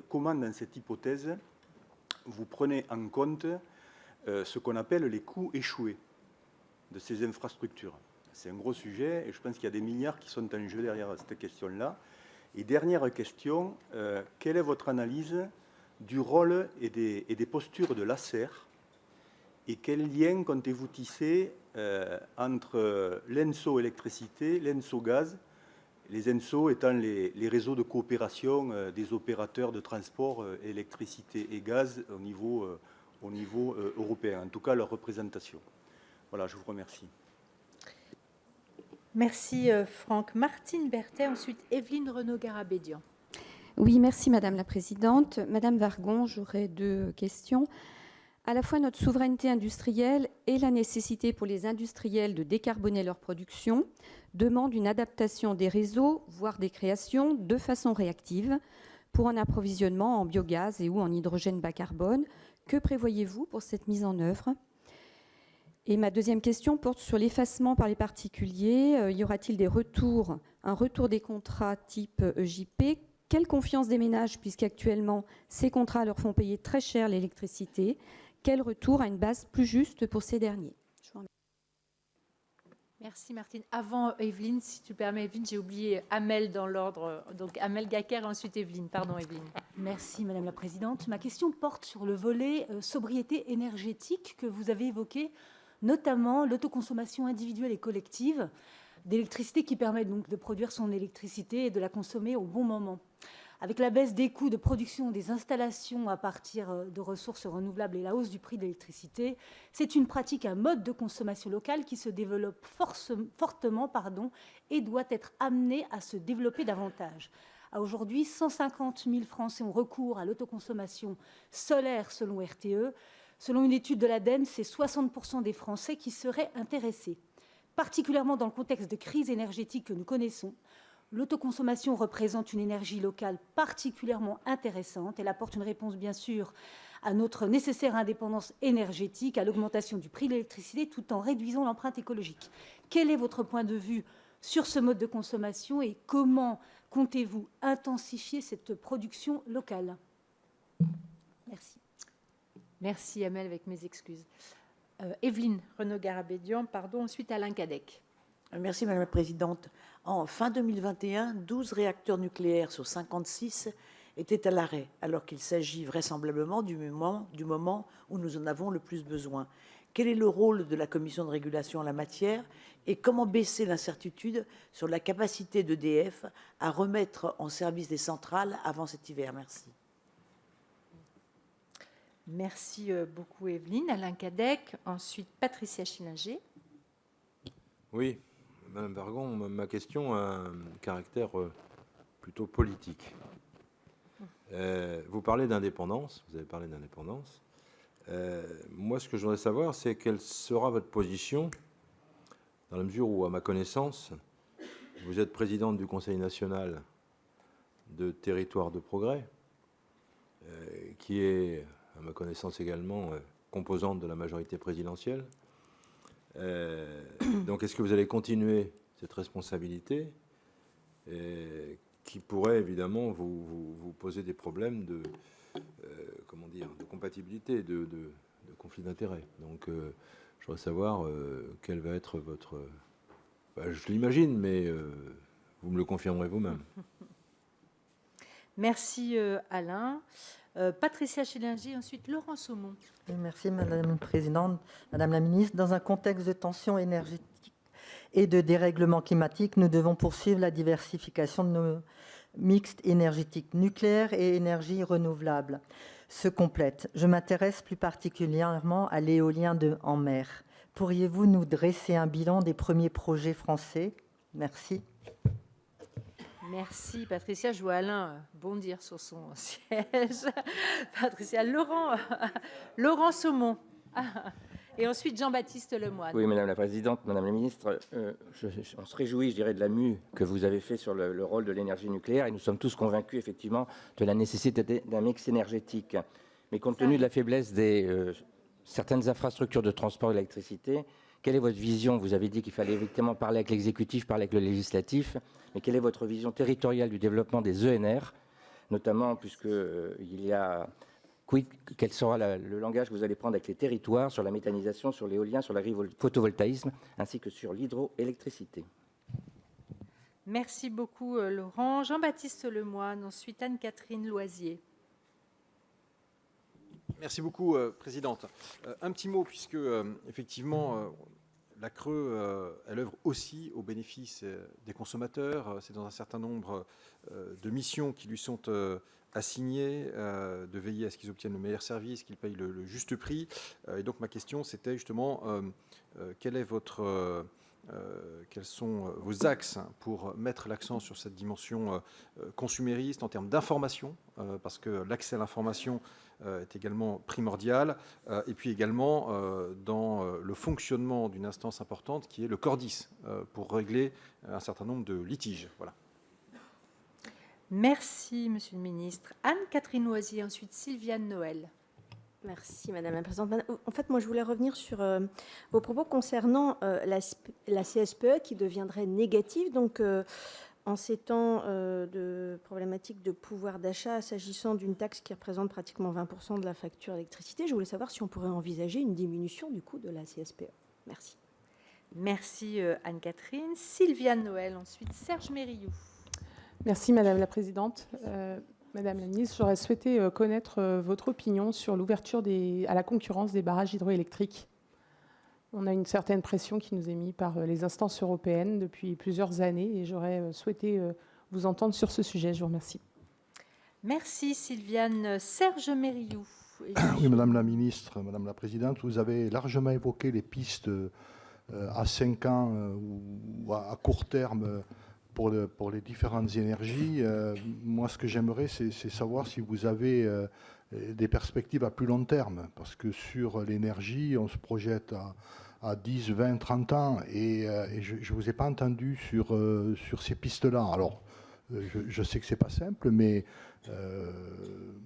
comment, dans cette hypothèse, vous prenez en compte ce qu'on appelle les coûts échoués de ces infrastructures. C'est un gros sujet et je pense qu'il y a des milliards qui sont en jeu derrière cette question-là. Et dernière question, quelle est votre analyse du rôle et des postures de l'ACER et quel lien comptez-vous tisser entre l'ENSO électricité, l'ENSO gaz, les ENSO étant les réseaux de coopération des opérateurs de transport électricité et gaz au niveau européen, en tout cas leur représentation. Voilà, je vous remercie. Merci Franck. Martine Berthet, ensuite Evelyne Renaud-Garabédian. Oui, merci Madame la Présidente. Madame Wargon, j'aurais 2 questions. À la fois notre souveraineté industrielle et la nécessité pour les industriels de décarboner leur production demandent une adaptation des réseaux, voire des créations, de façon réactive pour un approvisionnement en biogaz et ou en hydrogène bas carbone. Que prévoyez-vous pour cette mise en œuvre ? Et ma deuxième question porte sur l'effacement par les particuliers. Y aura-t-il un retour des contrats type EJP ? Quelle confiance des ménages, puisqu'actuellement, ces contrats leur font payer très cher l'électricité ? Quel retour à une base plus juste pour ces derniers ? Merci Martine. Avant Evelyne, si tu permets Evelyne, j'ai oublié Amel dans l'ordre. Donc Amel Gacquer, ensuite Evelyne. Pardon Evelyne. Merci Madame la Présidente. Ma question porte sur le volet sobriété énergétique que vous avez évoqué, notamment l'autoconsommation individuelle et collective d'électricité qui permet donc de produire son électricité et de la consommer au bon moment. Avec la baisse des coûts de production des installations à partir de ressources renouvelables et la hausse du prix de l'électricité, c'est une pratique, un mode de consommation locale qui se développe fortement et doit être amené à se développer davantage. Aujourd'hui, 150 000 Français ont recours à l'autoconsommation solaire selon RTE. Selon une étude de l'ADEME, c'est 60% des Français qui seraient intéressés. Particulièrement dans le contexte de crise énergétique que nous connaissons, l'autoconsommation représente une énergie locale particulièrement intéressante. Elle apporte une réponse, bien sûr, à notre nécessaire indépendance énergétique, à l'augmentation du prix de l'électricité, tout en réduisant l'empreinte écologique. Quel est votre point de vue sur ce mode de consommation et comment comptez-vous intensifier cette production locale ? Merci. Merci Amel, avec mes excuses. Evelyne Renaud-Garabédian, pardon, ensuite Alain Cadec. Merci Madame la Présidente. En fin 2021, 12 réacteurs nucléaires sur 56 étaient à l'arrêt, alors qu'il s'agit vraisemblablement du moment où nous en avons le plus besoin. Quel est le rôle de la Commission de régulation en la matière et comment baisser l'incertitude sur la capacité d'EDF à remettre en service des centrales avant cet hiver ? Merci. Merci beaucoup Evelyne. Alain Cadec, ensuite Patricia Schillinger. Oui, Madame Wargon, ma question a un caractère plutôt politique. Vous parlez d'indépendance, vous avez parlé d'indépendance. Moi, ce que je voudrais savoir, c'est quelle sera votre position, dans la mesure où, à ma connaissance, vous êtes présidente du Conseil national de Territoire de Progrès, qui est, à ma connaissance également, composante de la majorité présidentielle. Donc, est-ce que vous allez continuer cette responsabilité qui pourrait évidemment vous poser des problèmes de compatibilité, de conflit d'intérêts. Donc, je voudrais savoir quel va être votre... je l'imagine, mais vous me le confirmerez vous-même. Merci Alain. Patricia Schillinger, ensuite Laurent Saumon. Merci Madame la Présidente. Madame la Ministre, dans un contexte de tension énergétique et de dérèglement climatique, nous devons poursuivre la diversification de nos mixtes énergétiques. Nucléaire et énergie renouvelable se complètent. Je m'intéresse plus particulièrement à l'éolien en mer. Pourriez-vous nous dresser un bilan des premiers projets français? Merci. Merci, Patricia. Je vois Alain bondir sur son siège. Patricia, Laurent Saumon. Et ensuite, Jean-Baptiste Lemoyne. Oui, Madame la Présidente, Madame la Ministre, on se réjouit, je dirais, de la mue que vous avez fait sur le rôle de l'énergie nucléaire, et nous sommes tous convaincus, effectivement, de la nécessité d'un mix énergétique. Mais compte tenu de la faiblesse des certaines infrastructures de transport d'électricité, quelle est votre vision? Vous avez dit qu'il fallait effectivement parler avec l'exécutif, parler avec le législatif, mais quelle est votre vision territoriale du développement des ENR, notamment puisqu'il y a... Quel sera le langage que vous allez prendre avec les territoires sur la méthanisation, sur l'éolien, sur l'agrivoltaïsme, ainsi que sur l'hydroélectricité? Merci beaucoup, Laurent. Jean-Baptiste Lemoyne, ensuite Anne-Catherine Loisier. Merci beaucoup, Présidente. Un petit mot, puisque effectivement, la CRE, elle œuvre aussi au bénéfice des consommateurs. C'est dans un certain nombre de missions qui lui sont assignées, de veiller à ce qu'ils obtiennent le meilleur service, qu'ils payent le juste prix. Et donc ma question, c'était justement quels sont vos axes pour mettre l'accent sur cette dimension consumériste en termes d'information, parce que l'accès à l'information est également primordial, et puis également dans le fonctionnement d'une instance importante qui est le CORDIS, pour régler un certain nombre de litiges. Voilà. Merci, Monsieur le Ministre. Anne-Catherine Loisier, ensuite Sylviane Noël. Merci Madame la Présidente. En fait, moi je voulais revenir sur vos propos concernant la CSPE qui deviendrait négative. Donc, en ces temps de problématique de pouvoir d'achat, s'agissant d'une taxe qui représente pratiquement 20% de la facture d'électricité, je voulais savoir si on pourrait envisager une diminution du coût de la CSPE. Merci. Merci Anne-Catherine. Sylviane Noël, ensuite Serge Mérillou. Merci Madame la Présidente. Madame la Ministre, j'aurais souhaité connaître votre opinion sur l'ouverture à la concurrence des barrages hydroélectriques. On a une certaine pression qui nous est mise par les instances européennes depuis plusieurs années et j'aurais souhaité vous entendre sur ce sujet. Je vous remercie. Merci Sylviane. Serge Mérillou. Oui, Madame la Ministre, Madame la Présidente, vous avez largement évoqué les pistes à 5 ans ou à court terme pour les différentes énergies. Moi, ce que j'aimerais, c'est savoir si vous avez des perspectives à plus long terme, parce que sur l'énergie, on se projette à 10, 20, 30 ans, et je ne vous ai pas entendu sur ces pistes-là. Alors, je sais que ce n'est pas simple, mais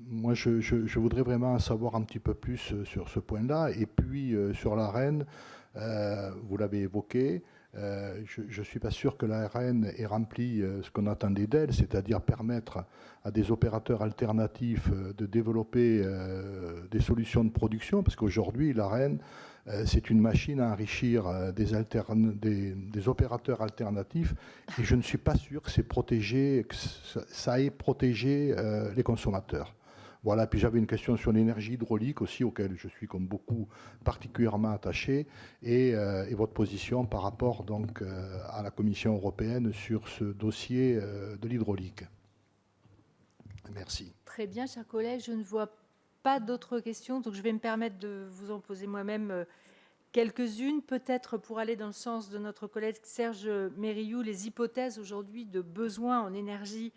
moi, je voudrais vraiment savoir un petit peu plus sur ce point-là. Et puis, sur l'AREN, vous l'avez évoqué, je ne suis pas sûr que l'ARN ait rempli ce qu'on attendait d'elle, c'est-à-dire permettre à des opérateurs alternatifs de développer des solutions de production, parce qu'aujourd'hui, l'ARN, c'est une machine à enrichir des opérateurs alternatifs, et je ne suis pas sûr que ça ait protégé les consommateurs. Voilà, puis j'avais une question sur l'énergie hydraulique aussi, auquel je suis comme beaucoup particulièrement attaché, et votre position par rapport donc à la Commission européenne sur ce dossier de l'hydraulique. Merci. Très bien, chers collègues, je ne vois pas d'autres questions, donc je vais me permettre de vous en poser moi-même quelques-unes, peut-être pour aller dans le sens de notre collègue Serge Mérillou. Les hypothèses aujourd'hui de besoins en énergie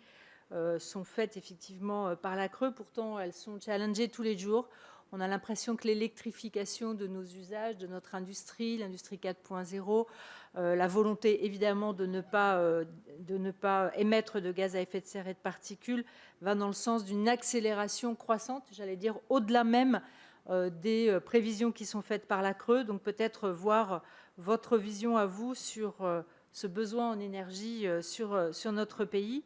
sont faites effectivement par la CRE, pourtant elles sont challengées tous les jours. On a l'impression que l'électrification de nos usages, de notre industrie, l'industrie 4.0, la volonté évidemment de ne pas émettre de gaz à effet de serre et de particules va dans le sens d'une accélération croissante, j'allais dire au-delà même des prévisions qui sont faites par la CRE. Donc peut-être voir votre vision à vous sur ce besoin en énergie sur notre pays.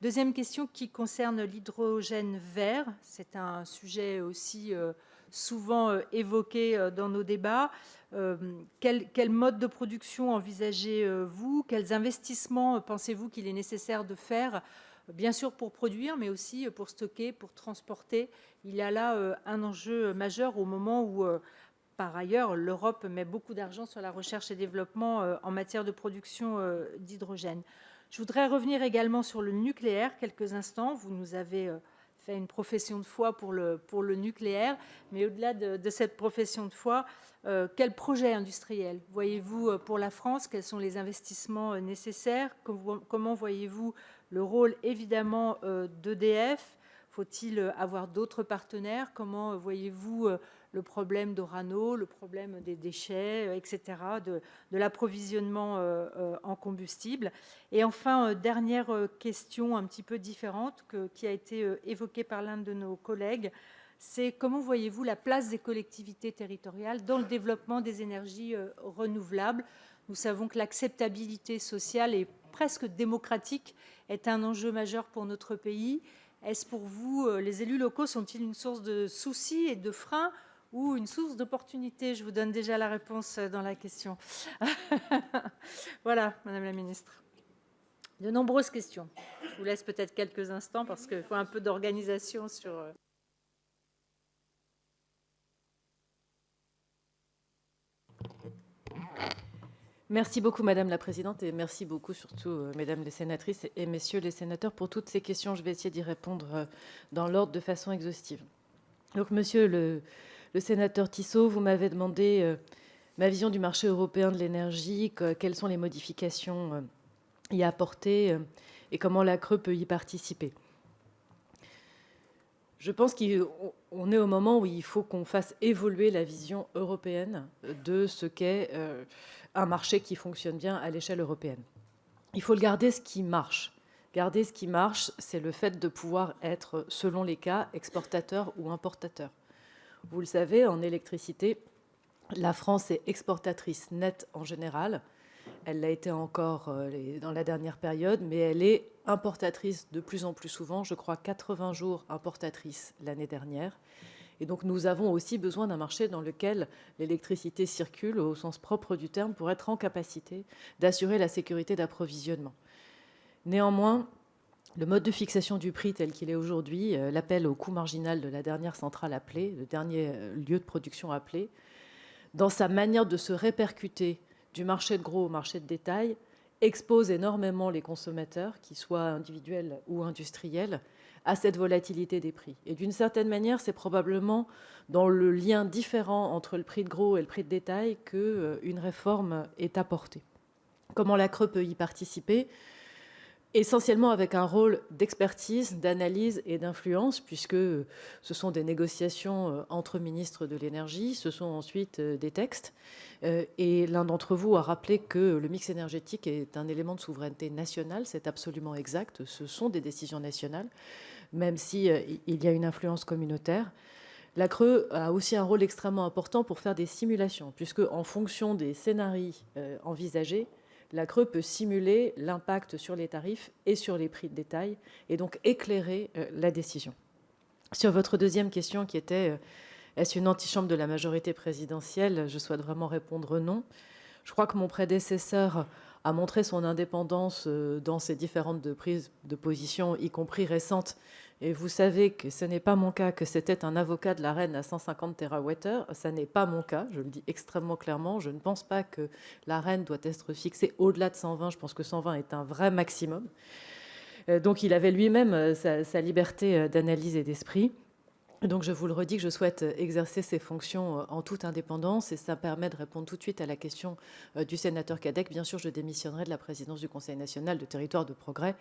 Deuxième question qui concerne l'hydrogène vert. C'est un sujet aussi souvent évoqué dans nos débats. Quel mode de production envisagez-vous? Quels investissements pensez-vous qu'il est nécessaire de faire, bien sûr pour produire, mais aussi pour stocker, pour transporter? Il y a là un enjeu majeur au moment où par ailleurs, l'Europe met beaucoup d'argent sur la recherche et développement en matière de production d'hydrogène. Je voudrais revenir également sur le nucléaire quelques instants. Vous nous avez fait une profession de foi pour le nucléaire, mais au-delà de cette profession de foi, quel projet industriel voyez-vous pour la France? Quels sont les investissements nécessaires? Comment voyez-vous le rôle évidemment d'EDF? Faut-il avoir d'autres partenaires? Comment voyez-vous le problème d'Orano, le problème des déchets, etc., de l'approvisionnement en combustible? Et enfin, dernière question un petit peu différente qui a été évoquée par l'un de nos collègues, c'est comment voyez-vous la place des collectivités territoriales dans le développement des énergies renouvelables? Nous savons que l'acceptabilité sociale et presque démocratique est un enjeu majeur pour notre pays. Est-ce pour vous, les élus locaux sont-ils une source de soucis et de freins ou une source d'opportunités? Je vous donne déjà la réponse dans la question. Voilà, Madame la Ministre. De nombreuses questions. Je vous laisse peut-être quelques instants parce qu'il faut un peu d'organisation sur... Merci beaucoup, Madame la Présidente, et merci beaucoup surtout, Mesdames les sénatrices et Messieurs les sénateurs, pour toutes ces questions. Je vais essayer d'y répondre dans l'ordre de façon exhaustive. Donc, Monsieur le sénateur Tissot, vous m'avez demandé ma vision du marché européen de l'énergie, quelles sont les modifications y apportées et comment la CRE peut y participer. Je pense qu'on est au moment où il faut qu'on fasse évoluer la vision européenne de ce qu'est un marché qui fonctionne bien à l'échelle européenne. Il faut garder ce qui marche. Garder ce qui marche, c'est le fait de pouvoir être, selon les cas, exportateur ou importateur. Vous le savez, en électricité, la France est exportatrice nette en général. Elle l'a été encore dans la dernière période, mais elle est importatrice de plus en plus souvent. Je crois 80 jours importatrice l'année dernière. Et donc nous avons aussi besoin d'un marché dans lequel l'électricité circule au sens propre du terme pour être en capacité d'assurer la sécurité d'approvisionnement. Néanmoins, le mode de fixation du prix tel qu'il est aujourd'hui, l'appel au coût marginal de la dernière centrale appelée, le dernier lieu de production appelé, dans sa manière de se répercuter du marché de gros au marché de détail, expose énormément les consommateurs, qu'ils soient individuels ou industriels, à cette volatilité des prix. Et d'une certaine manière, c'est probablement dans le lien différent entre le prix de gros et le prix de détail qu'une réforme est apportée. Comment la CRE peut y participer? Essentiellement avec un rôle d'expertise, d'analyse et d'influence, puisque ce sont des négociations entre ministres de l'énergie, ce sont ensuite des textes. Et l'un d'entre vous a rappelé que le mix énergétique est un élément de souveraineté nationale. C'est absolument exact. Ce sont des décisions nationales, même s'il y a une influence communautaire. La CRE a aussi un rôle extrêmement important pour faire des simulations, puisque en fonction des scénarios envisagés, la CRE peut simuler l'impact sur les tarifs et sur les prix de détail, et donc éclairer la décision. Sur votre deuxième question qui était est-ce une antichambre de la majorité présidentielle, je souhaite vraiment répondre non. Je crois que mon prédécesseur a montré son indépendance dans ses différentes prises de position, y compris récentes. Et vous savez que ce n'est pas mon cas, que c'était un avocat de la reine à 150 TWh. Ça n'est pas mon cas, je le dis extrêmement clairement. Je ne pense pas que la reine doit être fixée au-delà de 120. Je pense que 120 est un vrai maximum. Donc il avait lui-même sa liberté d'analyse et d'esprit. Donc je vous le redis que je souhaite exercer ces fonctions en toute indépendance, et ça permet de répondre tout de suite à la question du sénateur Cadec. Bien sûr, je démissionnerai de la présidence du Conseil national de territoire de progrès.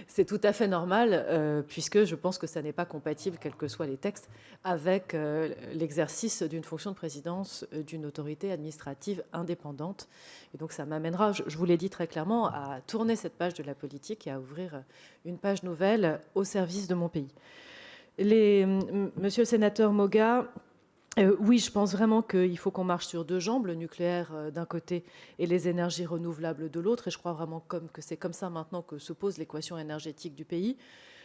C'est tout à fait normal, puisque je pense que ça n'est pas compatible, quels que soient les textes, avec l'exercice d'une fonction de présidence d'une autorité administrative indépendante. Et donc ça m'amènera, je vous l'ai dit très clairement, à tourner cette page de la politique et à ouvrir une page nouvelle au service de mon pays. Monsieur le sénateur Moga, oui, je pense vraiment qu'il faut qu'on marche sur deux jambes, le nucléaire d'un côté et les énergies renouvelables de l'autre. Et je crois vraiment que c'est comme ça maintenant que se pose l'équation énergétique du pays.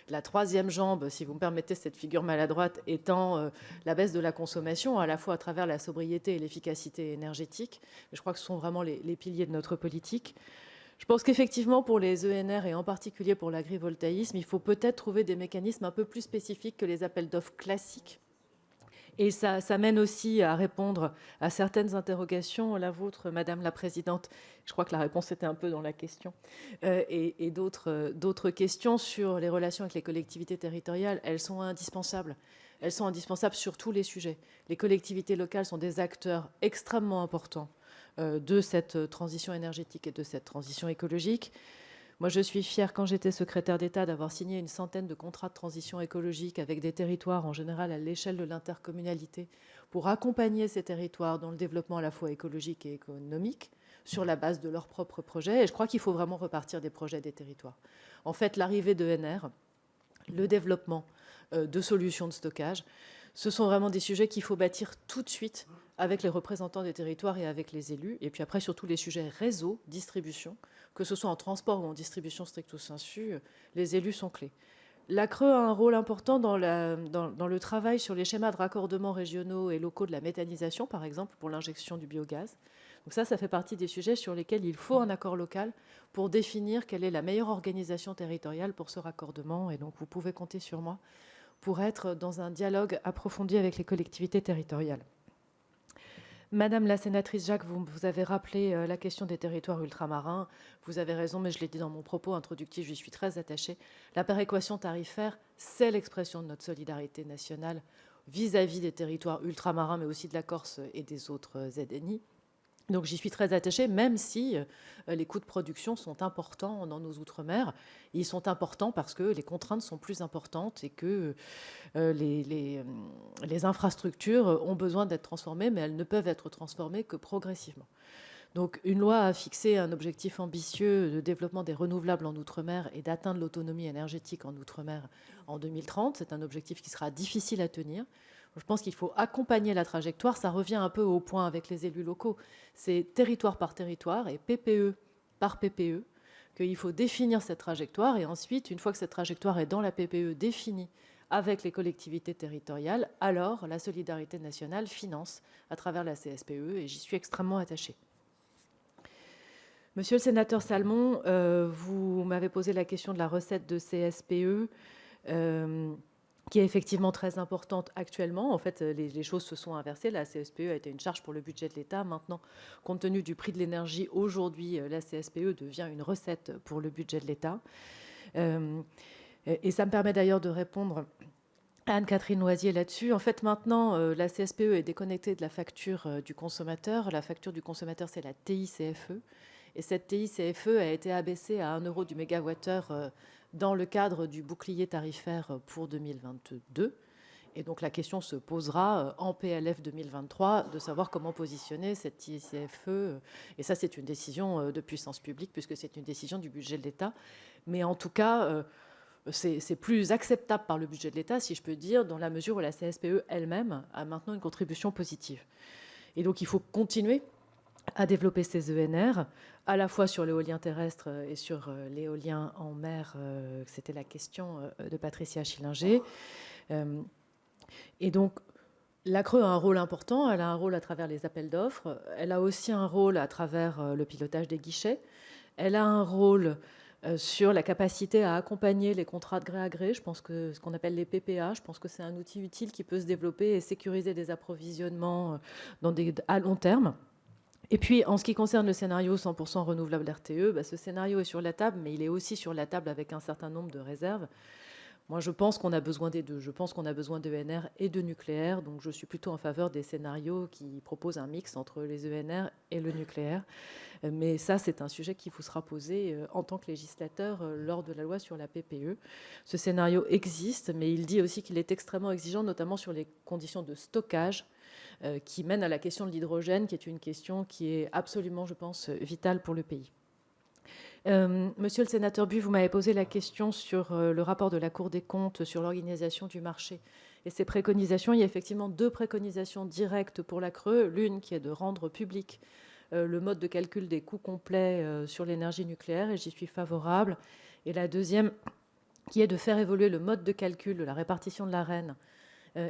La troisième jambe, si vous me permettez cette figure maladroite, étant la baisse de la consommation, à la fois à travers la sobriété et l'efficacité énergétique. Je crois que ce sont vraiment les piliers de notre politique. Je pense qu'effectivement, pour les ENR et en particulier pour l'agrivoltaïsme, il faut peut-être trouver des mécanismes un peu plus spécifiques que les appels d'offres classiques. Et ça mène aussi à répondre à certaines interrogations, la vôtre, Madame la Présidente. Je crois que la réponse était un peu dans la question. Et d'autres questions sur les relations avec les collectivités territoriales. Elles sont indispensables. Elles sont indispensables sur tous les sujets. Les collectivités locales sont des acteurs extrêmement importants de cette transition énergétique et de cette transition écologique. Moi, je suis fière, quand j'étais secrétaire d'État, d'avoir signé une centaine de contrats de transition écologique avec des territoires, en général à l'échelle de l'intercommunalité, pour accompagner ces territoires dans le développement à la fois écologique et économique, sur la base de leurs propres projets. Et je crois qu'il faut vraiment repartir des projets des territoires. En fait, l'arrivée d'ENR, le développement de solutions de stockage, ce sont vraiment des sujets qu'il faut bâtir tout de suite avec les représentants des territoires et avec les élus. Et puis après, surtout les sujets réseau, distribution, que ce soit en transport ou en distribution stricto sensu, les élus sont clés. La CRE a un rôle important dans le travail sur les schémas de raccordement régionaux et locaux de la méthanisation, par exemple, pour l'injection du biogaz. Donc ça fait partie des sujets sur lesquels il faut un accord local pour définir quelle est la meilleure organisation territoriale pour ce raccordement. Et donc, vous pouvez compter sur moi pour être dans un dialogue approfondi avec les collectivités territoriales. Madame la sénatrice Jacques, vous avez rappelé la question des territoires ultramarins. Vous avez raison, mais je l'ai dit dans mon propos introductif, j'y suis très attachée. La péréquation tarifaire, c'est l'expression de notre solidarité nationale vis-à-vis des territoires ultramarins, mais aussi de la Corse et des autres ZNI. Donc j'y suis très attachée, même si les coûts de production sont importants dans nos outre-mer. Ils sont importants parce que les contraintes sont plus importantes et que les infrastructures ont besoin d'être transformées, mais elles ne peuvent être transformées que progressivement. Donc une loi a fixé un objectif ambitieux de développement des renouvelables en outre-mer et d'atteindre l'autonomie énergétique en outre-mer en 2030. C'est un objectif qui sera difficile à tenir. Je pense qu'il faut accompagner la trajectoire. Ça revient un peu au point avec les élus locaux. C'est territoire par territoire et PPE par PPE qu'il faut définir cette trajectoire. Et ensuite, une fois que cette trajectoire est dans la PPE définie avec les collectivités territoriales, alors la solidarité nationale finance à travers la CSPE et j'y suis extrêmement attachée. Monsieur le sénateur Salmon, vous m'avez posé la question de la recette de CSPE. Qui est effectivement très importante actuellement. En fait, les choses se sont inversées. La CSPE a été une charge pour le budget de l'État. Maintenant, compte tenu du prix de l'énergie, aujourd'hui, la CSPE devient une recette pour le budget de l'État. Et ça me permet d'ailleurs de répondre à Anne-Catherine Loisier là-dessus. En fait, maintenant, la CSPE est déconnectée de la facture du consommateur. La facture du consommateur, c'est la TICFE. Et cette TICFE a été abaissée à 1 € du mégawattheure dans le cadre du bouclier tarifaire pour 2022. Et donc la question se posera en PLF 2023 de savoir comment positionner cette TICFE. Et ça, c'est une décision de puissance publique puisque c'est une décision du budget de l'État. Mais en tout cas, c'est plus acceptable par le budget de l'État, si je peux dire, dans la mesure où la CSPE elle-même a maintenant une contribution positive. Et donc il faut continuer à développer ces ENR, à la fois sur l'éolien terrestre et sur l'éolien en mer. C'était la question de Patricia Schillinger. Et donc, la CRE a un rôle important. Elle a un rôle à travers les appels d'offres. Elle a aussi un rôle à travers le pilotage des guichets. Elle a un rôle sur la capacité à accompagner les contrats de gré à gré. Je pense que ce qu'on appelle les PPA, je pense que c'est un outil utile qui peut se développer et sécuriser des approvisionnements à long terme. Et puis, en ce qui concerne le scénario 100% renouvelable RTE, ce scénario est sur la table, mais il est aussi sur la table avec un certain nombre de réserves. Moi, je pense qu'on a besoin des deux. Je pense qu'on a besoin d'ENR et de nucléaire. Donc, je suis plutôt en faveur des scénarios qui proposent un mix entre les ENR et le nucléaire. Mais ça, c'est un sujet qui vous sera posé en tant que législateur lors de la loi sur la PPE. Ce scénario existe, mais il dit aussi qu'il est extrêmement exigeant, notamment sur les conditions de stockage, qui mène à la question de l'hydrogène, qui est une question qui est absolument, je pense, vitale pour le pays. Monsieur le sénateur Bu, vous m'avez posé la question sur le rapport de la Cour des comptes sur l'organisation du marché et ses préconisations. Il y a effectivement 2 préconisations directes pour la CRE. L'une qui est de rendre public le mode de calcul des coûts complets sur l'énergie nucléaire, et j'y suis favorable. Et la deuxième qui est de faire évoluer le mode de calcul de la répartition de l'Arenh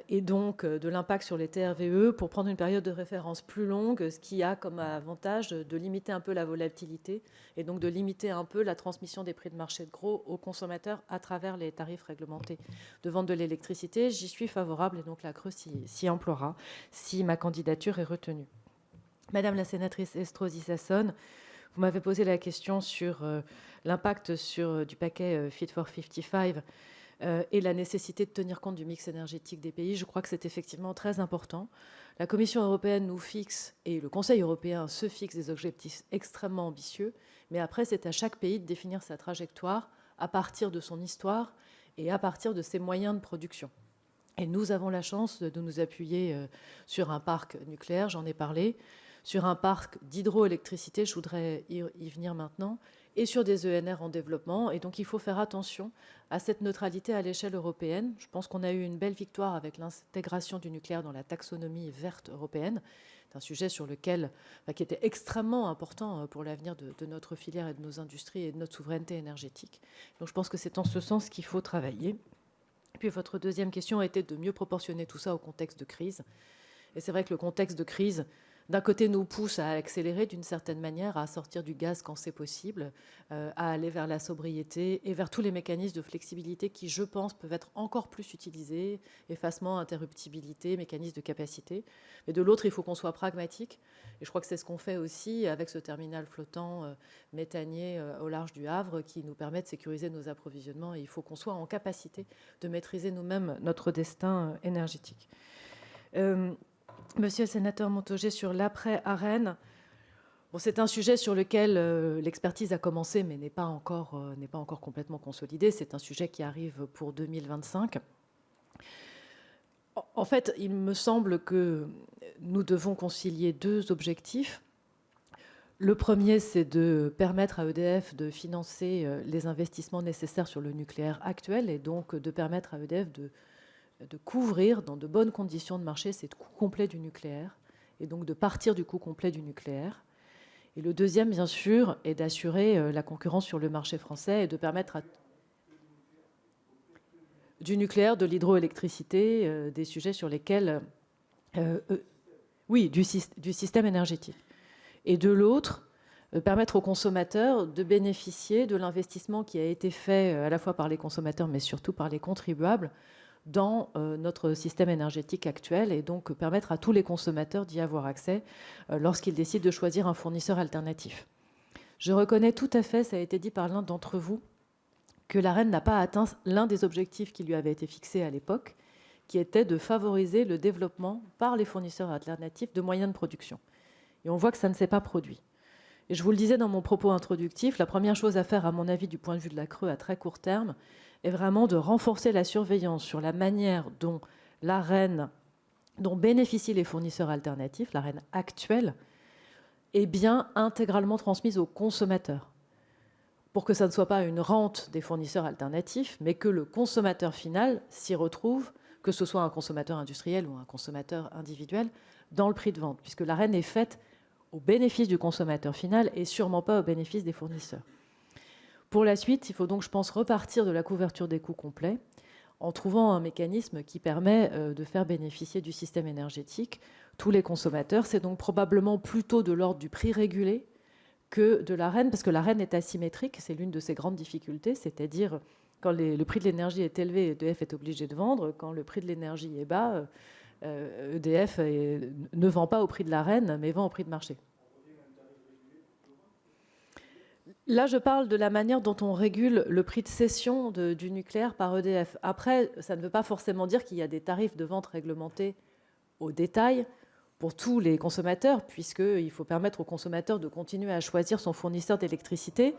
et donc de l'impact sur les TRVE pour prendre une période de référence plus longue, ce qui a comme avantage de limiter un peu la volatilité et donc de limiter un peu la transmission des prix de marché de gros aux consommateurs à travers les tarifs réglementés de vente de l'électricité. J'y suis favorable et donc la CRE s'y emploiera si ma candidature est retenue. Madame la sénatrice Estrosi Sassone, vous m'avez posé la question sur l'impact du paquet Fit for 55 et la nécessité de tenir compte du mix énergétique des pays. Je crois que c'est effectivement très important. La Commission européenne nous fixe, et le Conseil européen se fixe des objectifs extrêmement ambitieux, mais après, c'est à chaque pays de définir sa trajectoire à partir de son histoire et à partir de ses moyens de production. Et nous avons la chance de nous appuyer sur un parc nucléaire, j'en ai parlé, sur un parc d'hydroélectricité, je voudrais y venir maintenant, et sur des ENR en développement. Et donc, il faut faire attention à cette neutralité à l'échelle européenne. Je pense qu'on a eu une belle victoire avec l'intégration du nucléaire dans la taxonomie verte européenne. C'est un sujet sur lequel, qui était extrêmement important pour l'avenir de notre filière et de nos industries et de notre souveraineté énergétique. Donc, je pense que c'est en ce sens qu'il faut travailler. Puis, votre deuxième question a été de mieux proportionner tout ça au contexte de crise. Et c'est vrai que le contexte de crise, d'un côté, nous pousse à accélérer d'une certaine manière, à sortir du gaz quand c'est possible, à aller vers la sobriété et vers tous les mécanismes de flexibilité qui, je pense, peuvent être encore plus utilisés, effacement, interruptibilité, mécanismes de capacité. Mais de l'autre, il faut qu'on soit pragmatique. Et je crois que c'est ce qu'on fait aussi avec ce terminal flottant méthanier au large du Havre qui nous permet de sécuriser nos approvisionnements. Et il faut qu'on soit en capacité de maîtriser nous-mêmes notre destin énergétique. Monsieur le sénateur Montaugé, sur l'après-ARENH, c'est un sujet sur lequel l'expertise a commencé, mais n'est pas encore complètement consolidée. C'est un sujet qui arrive pour 2025. En fait, il me semble que nous devons concilier deux objectifs. Le premier, c'est de permettre à EDF de financer les investissements nécessaires sur le nucléaire actuel et donc de permettre à EDF de couvrir dans de bonnes conditions de marché ces coûts complets du nucléaire et donc de partir du coût complet du nucléaire. Et le deuxième, bien sûr, est d'assurer la concurrence sur le marché français et de permettre du nucléaire, de l'hydroélectricité, des sujets sur lesquels... oui, du système énergétique. Et de l'autre, permettre aux consommateurs de bénéficier de l'investissement qui a été fait à la fois par les consommateurs, mais surtout par les contribuables, dans notre système énergétique actuel et donc permettre à tous les consommateurs d'y avoir accès lorsqu'ils décident de choisir un fournisseur alternatif. Je reconnais tout à fait, ça a été dit par l'un d'entre vous, que l'ARENH n'a pas atteint l'un des objectifs qui lui avait été fixé à l'époque, qui était de favoriser le développement par les fournisseurs alternatifs de moyens de production. Et on voit que ça ne s'est pas produit. Et je vous le disais dans mon propos introductif, la première chose à faire, à mon avis, du point de vue de la CRE à très court terme, est vraiment de renforcer la surveillance sur la manière dont l'ARENH, dont bénéficient les fournisseurs alternatifs, l'ARENH actuelle, est bien intégralement transmise aux consommateurs, pour que ça ne soit pas une rente des fournisseurs alternatifs, mais que le consommateur final s'y retrouve, que ce soit un consommateur industriel ou un consommateur individuel, dans le prix de vente, puisque l'ARENH est faite au bénéfice du consommateur final et sûrement pas au bénéfice des fournisseurs. Pour la suite, il faut donc, je pense, repartir de la couverture des coûts complets en trouvant un mécanisme qui permet de faire bénéficier du système énergétique tous les consommateurs. C'est donc probablement plutôt de l'ordre du prix régulé que de l'ARENH, parce que l'ARENH est asymétrique, c'est l'une de ses grandes difficultés, c'est-à-dire quand le prix de l'énergie est élevé, EDF est obligé de vendre, quand le prix de l'énergie est bas, EDF ne vend pas au prix de l'ARENH, mais vend au prix de marché. Là, je parle de la manière dont on régule le prix de cession du nucléaire par EDF. Après, ça ne veut pas forcément dire qu'il y a des tarifs de vente réglementés au détail pour tous les consommateurs, puisqu'il faut permettre aux consommateurs de continuer à choisir son fournisseur d'électricité,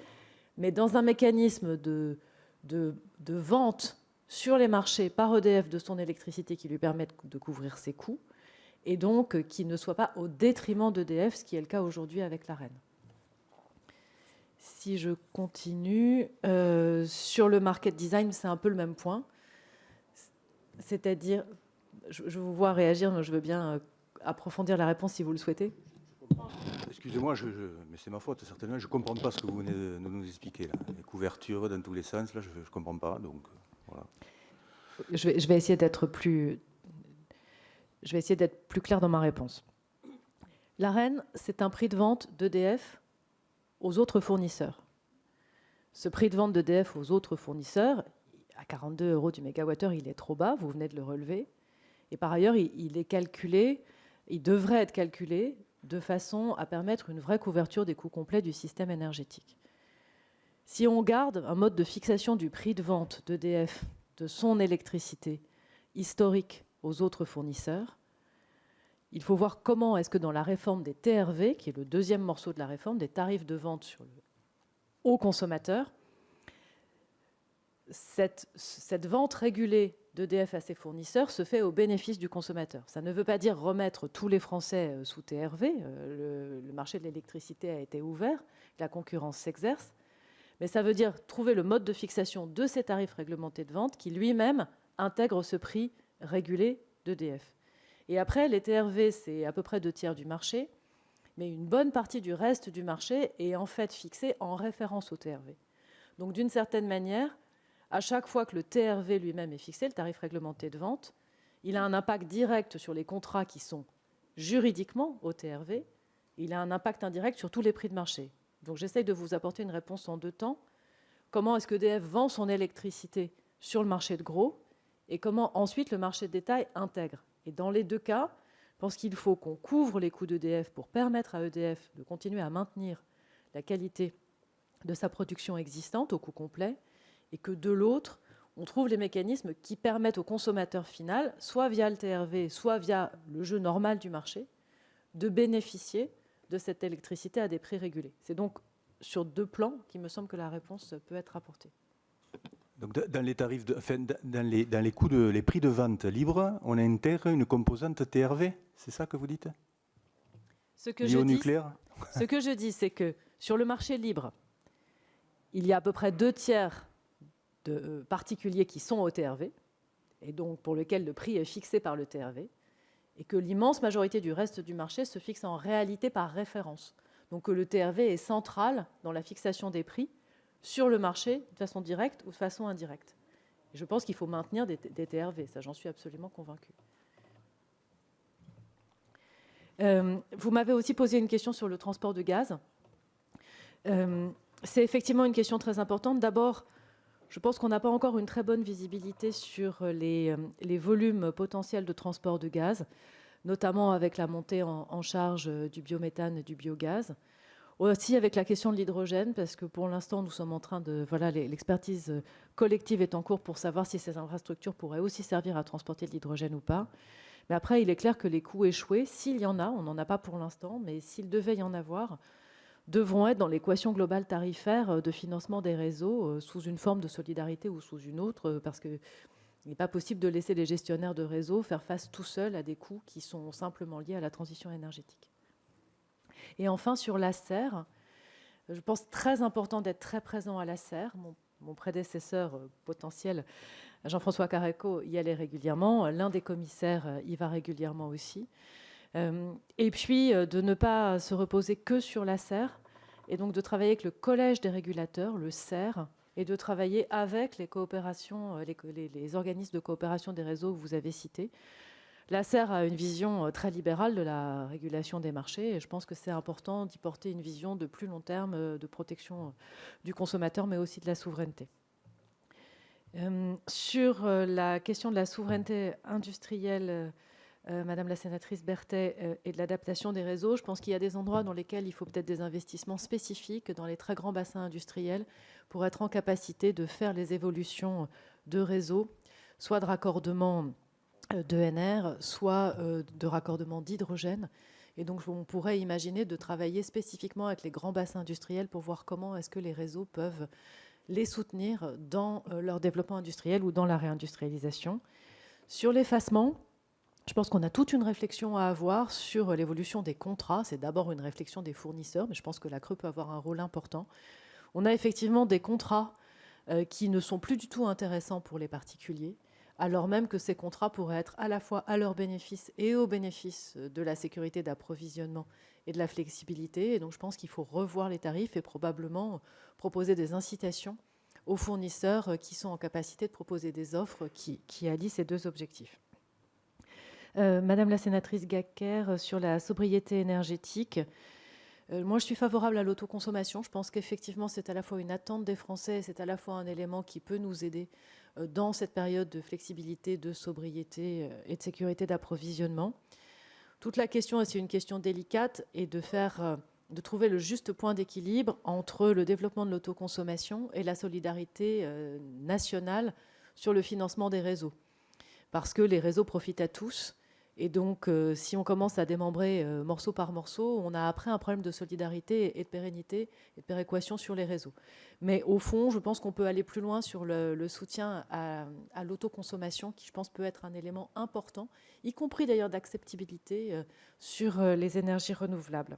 mais dans un mécanisme de vente sur les marchés par EDF de son électricité qui lui permette de couvrir ses coûts, et donc qui ne soit pas au détriment d'EDF, ce qui est le cas aujourd'hui avec l'ARENH. Si je continue, sur le market design, c'est un peu le même point. C'est-à-dire, je vous vois réagir, mais je veux bien approfondir la réponse si vous le souhaitez. Excusez-moi, mais c'est ma faute, certainement. Je ne comprends pas ce que vous venez de nous expliquer, là. Les couvertures dans tous les sens, là, je ne comprends pas. Donc, voilà. Je vais essayer d'être plus Je vais essayer d'être plus clair dans ma réponse. L'Arenh, c'est un prix de vente d'EDF aux autres fournisseurs. Ce prix de vente d'EDF aux autres fournisseurs, à 42 € du mégawattheure, il est trop bas, vous venez de le relever. Et par ailleurs, il est calculé, il devrait être calculé de façon à permettre une vraie couverture des coûts complets du système énergétique. Si on garde un mode de fixation du prix de vente d'EDF, de son électricité, historique aux autres fournisseurs, il faut voir comment est-ce que dans la réforme des TRV, qui est le deuxième morceau de la réforme, des tarifs de vente aux consommateurs, cette vente régulée d'EDF à ses fournisseurs se fait au bénéfice du consommateur. Ça ne veut pas dire remettre tous les Français sous TRV. Le marché de l'électricité a été ouvert, la concurrence s'exerce, mais ça veut dire trouver le mode de fixation de ces tarifs réglementés de vente qui lui-même intègre ce prix régulé d'EDF. Et après, les TRV, c'est à peu près 2/3 du marché, mais une bonne partie du reste du marché est en fait fixée en référence au TRV. Donc d'une certaine manière, à chaque fois que le TRV lui-même est fixé, le tarif réglementé de vente, il a un impact direct sur les contrats qui sont juridiquement au TRV, il a un impact indirect sur tous les prix de marché. Donc j'essaye de vous apporter une réponse en 2 temps. Comment est-ce que EDF vend son électricité sur le marché de gros et comment ensuite le marché de détail intègre. Et dans les 2 cas, je pense qu'il faut qu'on couvre les coûts d'EDF pour permettre à EDF de continuer à maintenir la qualité de sa production existante au coût complet et que de l'autre, on trouve les mécanismes qui permettent au consommateur final, soit via le TRV, soit via le jeu normal du marché, de bénéficier de cette électricité à des prix régulés. C'est donc sur 2 plans qu'il me semble que la réponse peut être apportée. Donc dans les tarifs, dans les coûts les prix de vente libres, on intègre une composante TRV, c'est ça que vous dites? Ce que je dis, c'est que sur le marché libre, il y a à peu près 2/3 de particuliers qui sont au TRV, et donc pour lesquels le prix est fixé par le TRV, et que l'immense majorité du reste du marché se fixe en réalité par référence. Donc que le TRV est central dans la fixation des prix sur le marché de façon directe ou de façon indirecte. Et je pense qu'il faut maintenir des TRV, ça j'en suis absolument convaincue. Vous m'avez aussi posé une question sur le transport de gaz. C'est effectivement une question très importante. D'abord, je pense qu'on n'a pas encore une très bonne visibilité sur les volumes potentiels de transport de gaz, notamment avec la montée en charge du biométhane et du biogaz. Aussi avec la question de l'hydrogène, parce que pour l'instant, nous sommes en train de... Voilà, l'expertise collective est en cours pour savoir si ces infrastructures pourraient aussi servir à transporter de l'hydrogène ou pas. Mais après, il est clair que les coûts échoués, s'il y en a, on n'en a pas pour l'instant, mais s'il devait y en avoir, devront être dans l'équation globale tarifaire de financement des réseaux sous une forme de solidarité ou sous une autre, parce qu'il n'est pas possible de laisser les gestionnaires de réseaux faire face tout seuls à des coûts qui sont simplement liés à la transition énergétique. Et enfin, sur l'ACER, je pense très important d'être très présent à l'ACER. Mon prédécesseur potentiel, Jean-François Caréco, y allait régulièrement. L'un des commissaires y va régulièrement aussi. Et puis, de ne pas se reposer que sur l'ACER, et donc de travailler avec le collège des régulateurs, le CER, et de travailler avec les coopérations, les organismes de coopération des réseaux que vous avez cités. L'ACER a une vision très libérale de la régulation des marchés et je pense que c'est important d'y porter une vision de plus long terme de protection du consommateur, mais aussi de la souveraineté. Sur la question de la souveraineté industrielle, Madame la sénatrice Berthet, et de l'adaptation des réseaux, je pense qu'il y a des endroits dans lesquels il faut peut-être des investissements spécifiques dans les très grands bassins industriels pour être en capacité de faire les évolutions de réseaux, soit de raccordement d'ENR, soit de raccordement d'hydrogène. Et donc, on pourrait imaginer de travailler spécifiquement avec les grands bassins industriels pour voir comment est-ce que les réseaux peuvent les soutenir dans leur développement industriel ou dans la réindustrialisation. Sur l'effacement, je pense qu'on a toute une réflexion à avoir sur l'évolution des contrats. C'est d'abord une réflexion des fournisseurs, mais je pense que la CRE peut avoir un rôle important. On a effectivement des contrats qui ne sont plus du tout intéressants pour les particuliers, alors même que ces contrats pourraient être à la fois à leur bénéfice et au bénéfice de la sécurité d'approvisionnement et de la flexibilité. Et donc je pense qu'il faut revoir les tarifs et probablement proposer des incitations aux fournisseurs qui sont en capacité de proposer des offres qui allient ces 2 objectifs. Madame la sénatrice Gacker, sur la sobriété énergétique, moi je suis favorable à l'autoconsommation. Je pense qu'effectivement c'est à la fois une attente des Français, c'est à la fois un élément qui peut nous aider dans cette période de flexibilité, de sobriété et de sécurité d'approvisionnement. Toute la question, et c'est une question délicate, est de trouver le juste point d'équilibre entre le développement de l'autoconsommation et la solidarité nationale sur le financement des réseaux. Parce que les réseaux profitent à tous. Et donc, si on commence à démembrer morceau par morceau, on a après un problème de solidarité et de pérennité et de péréquation sur les réseaux. Mais au fond, je pense qu'on peut aller plus loin sur le soutien à l'autoconsommation, qui, je pense, peut être un élément important, y compris d'ailleurs d'acceptabilité sur les énergies renouvelables.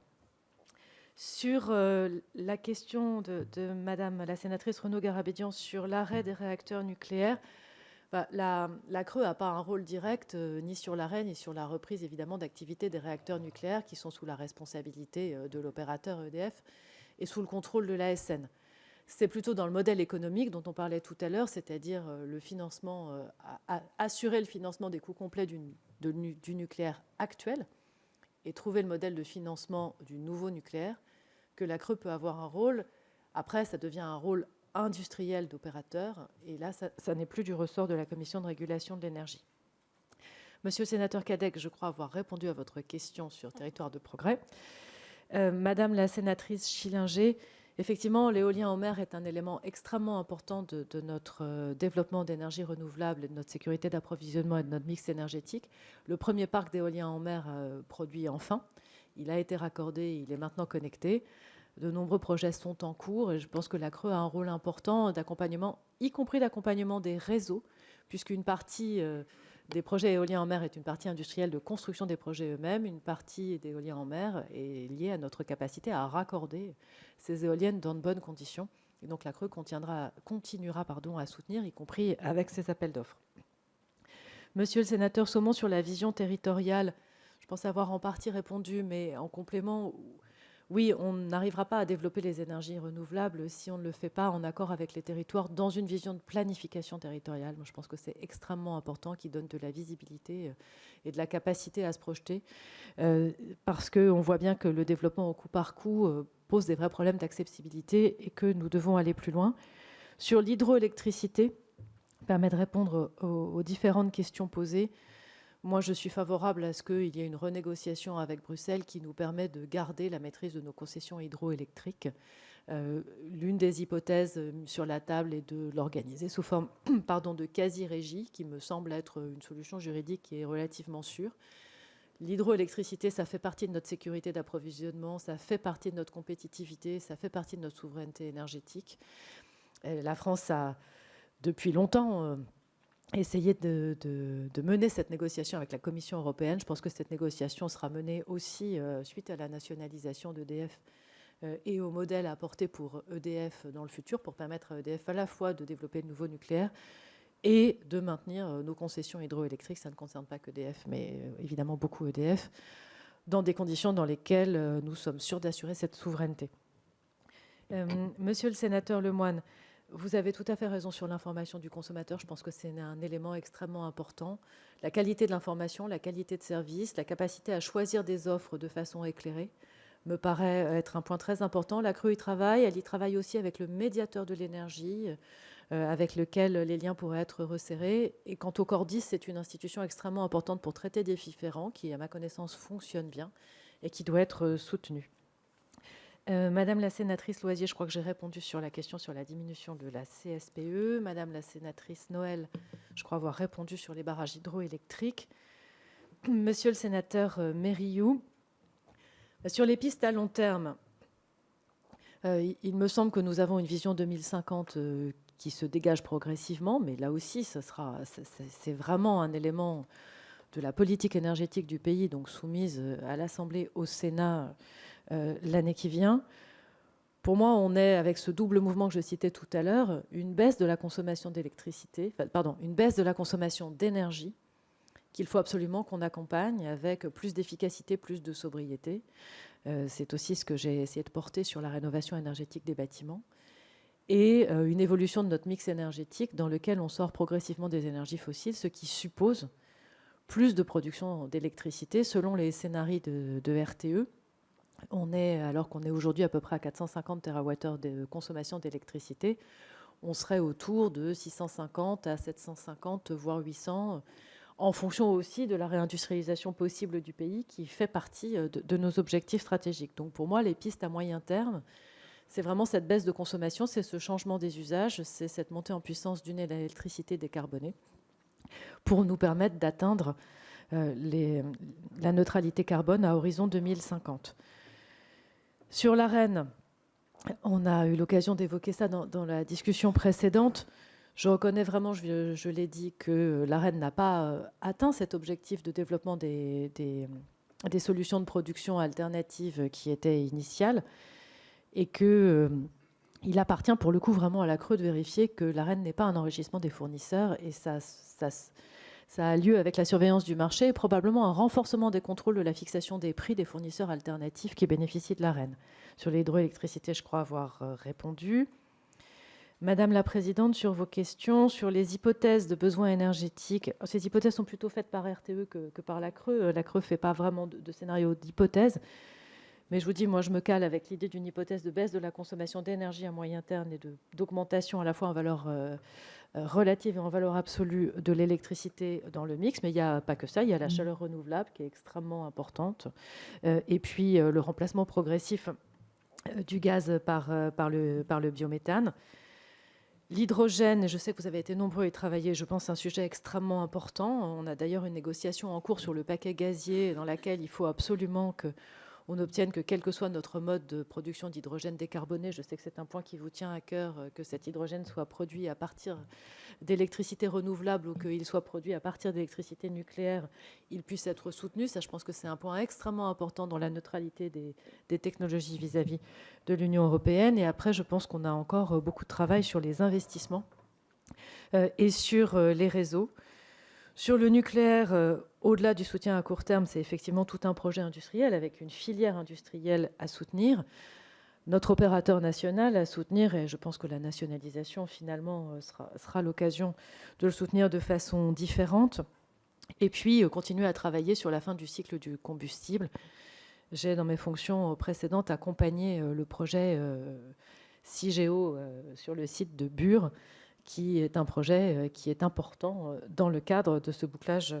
Sur la question de Madame la sénatrice Renaud Garabédian sur l'arrêt des réacteurs nucléaires, la CRE n'a pas un rôle direct ni sur l'arrêt ni sur la reprise évidemment d'activités des réacteurs nucléaires qui sont sous la responsabilité de l'opérateur EDF et sous le contrôle de l'ASN. C'est plutôt dans le modèle économique dont on parlait tout à l'heure, c'est-à-dire le financement, assurer le financement des coûts complets du nucléaire actuel et trouver le modèle de financement du nouveau nucléaire, que la CRE peut avoir un rôle. Après, ça devient un rôle industriel d'opérateur, et là, ça n'est plus du ressort de la Commission de régulation de l'énergie. Monsieur le sénateur Cadec, je crois avoir répondu à votre question sur Territoire de progrès. Madame la sénatrice Schillinger, effectivement, l'éolien en mer est un élément extrêmement important de notre développement d'énergie renouvelable et de notre sécurité d'approvisionnement et de notre mix énergétique. Le premier parc d'éolien en mer produit enfin. Il a été raccordé, il est maintenant connecté. De nombreux projets sont en cours et je pense que la CRE a un rôle important d'accompagnement, y compris d'accompagnement des réseaux, puisqu'une partie des projets éoliens en mer est une partie industrielle de construction des projets eux-mêmes. Une partie d'éoliens en mer est liée à notre capacité à raccorder ces éoliennes dans de bonnes conditions. Et donc la CRE continuera à soutenir, y compris avec ces appels d'offres. Monsieur le sénateur Saumon, sur la vision territoriale, je pense avoir en partie répondu, mais en complément, oui, on n'arrivera pas à développer les énergies renouvelables si on ne le fait pas en accord avec les territoires dans une vision de planification territoriale. Moi, je pense que c'est extrêmement important, qui donne de la visibilité et de la capacité à se projeter, parce qu'on voit bien que le développement au coup par coup pose des vrais problèmes d'accessibilité et que nous devons aller plus loin. Sur l'hydroélectricité, permet de répondre aux différentes questions posées. Moi, je suis favorable à ce qu'il y ait une renégociation avec Bruxelles qui nous permet de garder la maîtrise de nos concessions hydroélectriques. L'une des hypothèses sur la table est de l'organiser sous forme de quasi-régie, qui me semble être une solution juridique qui est relativement sûre. L'hydroélectricité, ça fait partie de notre sécurité d'approvisionnement, ça fait partie de notre compétitivité, ça fait partie de notre souveraineté énergétique. Et la France a, depuis longtemps, essayé de mener cette négociation avec la Commission européenne. Je pense que cette négociation sera menée aussi suite à la nationalisation d'EDF et au modèle à apporter pour EDF dans le futur, pour permettre à EDF à la fois de développer le nouveau nucléaire et de maintenir nos concessions hydroélectriques. Ça ne concerne pas qu'EDF, mais évidemment beaucoup EDF, dans des conditions dans lesquelles nous sommes sûrs d'assurer cette souveraineté. Monsieur le sénateur Lemoine, vous avez tout à fait raison sur l'information du consommateur. Je pense que c'est un élément extrêmement important. La qualité de l'information, la qualité de service, la capacité à choisir des offres de façon éclairée me paraît être un point très important. La CRE y travaille. Elle y travaille aussi avec le médiateur de l'énergie, avec lequel les liens pourraient être resserrés. Et quant au Cordis, c'est une institution extrêmement importante pour traiter des différends qui, à ma connaissance, fonctionne bien et qui doit être soutenue. Madame la sénatrice Loisier, je crois que j'ai répondu sur la question sur la diminution de la CSPE. Madame la sénatrice Noël, je crois avoir répondu sur les barrages hydroélectriques. Monsieur le sénateur Mériou, sur les pistes à long terme, il me semble que nous avons une vision 2050 qui se dégage progressivement, mais là aussi, c'est vraiment un élément de la politique énergétique du pays, donc soumise à l'Assemblée, au Sénat, l'année qui vient. Pour moi, on est, avec ce double mouvement que je citais tout à l'heure, une baisse de la consommation d'électricité, une baisse de la consommation d'énergie qu'il faut absolument qu'on accompagne avec plus d'efficacité, plus de sobriété. C'est aussi ce que j'ai essayé de porter sur la rénovation énergétique des bâtiments et une évolution de notre mix énergétique dans lequel on sort progressivement des énergies fossiles, ce qui suppose plus de production d'électricité selon les scénarios de RTE. Alors qu'on est aujourd'hui à peu près à 450 TWh de consommation d'électricité, on serait autour de 650 à 750, voire 800, en fonction aussi de la réindustrialisation possible du pays, qui fait partie de nos objectifs stratégiques. Donc pour moi, les pistes à moyen terme, c'est vraiment cette baisse de consommation, c'est ce changement des usages, c'est cette montée en puissance d'une électricité décarbonée pour nous permettre d'atteindre la neutralité carbone à horizon 2050. Sur l'Arenh, on a eu l'occasion d'évoquer ça dans la discussion précédente. Je reconnais vraiment, je l'ai dit, que l'Arenh n'a pas atteint cet objectif de développement des solutions de production alternatives qui était initial, et qu'il appartient pour le coup vraiment à la CRE de vérifier que l'Arenh n'est pas un enrichissement des fournisseurs, et ça a lieu avec la surveillance du marché et probablement un renforcement des contrôles de la fixation des prix des fournisseurs alternatifs qui bénéficient de l'Arenh. Sur l'hydroélectricité, je crois avoir répondu. Madame la Présidente, sur vos questions, sur les hypothèses de besoins énergétiques, ces hypothèses sont plutôt faites par RTE que par la CRE. La CRE ne fait pas vraiment de scénario d'hypothèse. Mais je vous dis, moi, je me cale avec l'idée d'une hypothèse de baisse de la consommation d'énergie à moyen terme et d'augmentation à la fois en valeur relative et en valeur absolue de l'électricité dans le mix. Mais il n'y a pas que ça, il y a la chaleur renouvelable qui est extrêmement importante. Et puis le remplacement progressif du gaz par le biométhane. L'hydrogène, je sais que vous avez été nombreux à y travailler, je pense que c'est un sujet extrêmement important. On a d'ailleurs une négociation en cours sur le paquet gazier dans laquelle il faut absolument qu'on obtienne que, quel que soit notre mode de production d'hydrogène décarboné, je sais que c'est un point qui vous tient à cœur, que cet hydrogène soit produit à partir d'électricité renouvelable ou qu'il soit produit à partir d'électricité nucléaire, il puisse être soutenu. Ça, je pense que c'est un point extrêmement important dans la neutralité des technologies vis-à-vis de l'Union européenne. Et après, je pense qu'on a encore beaucoup de travail sur les investissements et sur les réseaux. Sur le nucléaire, au-delà du soutien à court terme, c'est effectivement tout un projet industriel avec une filière industrielle à soutenir, notre opérateur national à soutenir, et je pense que la nationalisation, finalement, sera l'occasion de le soutenir de façon différente. Et puis, continuer à travailler sur la fin du cycle du combustible. J'ai, dans mes fonctions précédentes, accompagné le projet CIGEO sur le site de Bure, qui est un projet qui est important dans le cadre de ce bouclage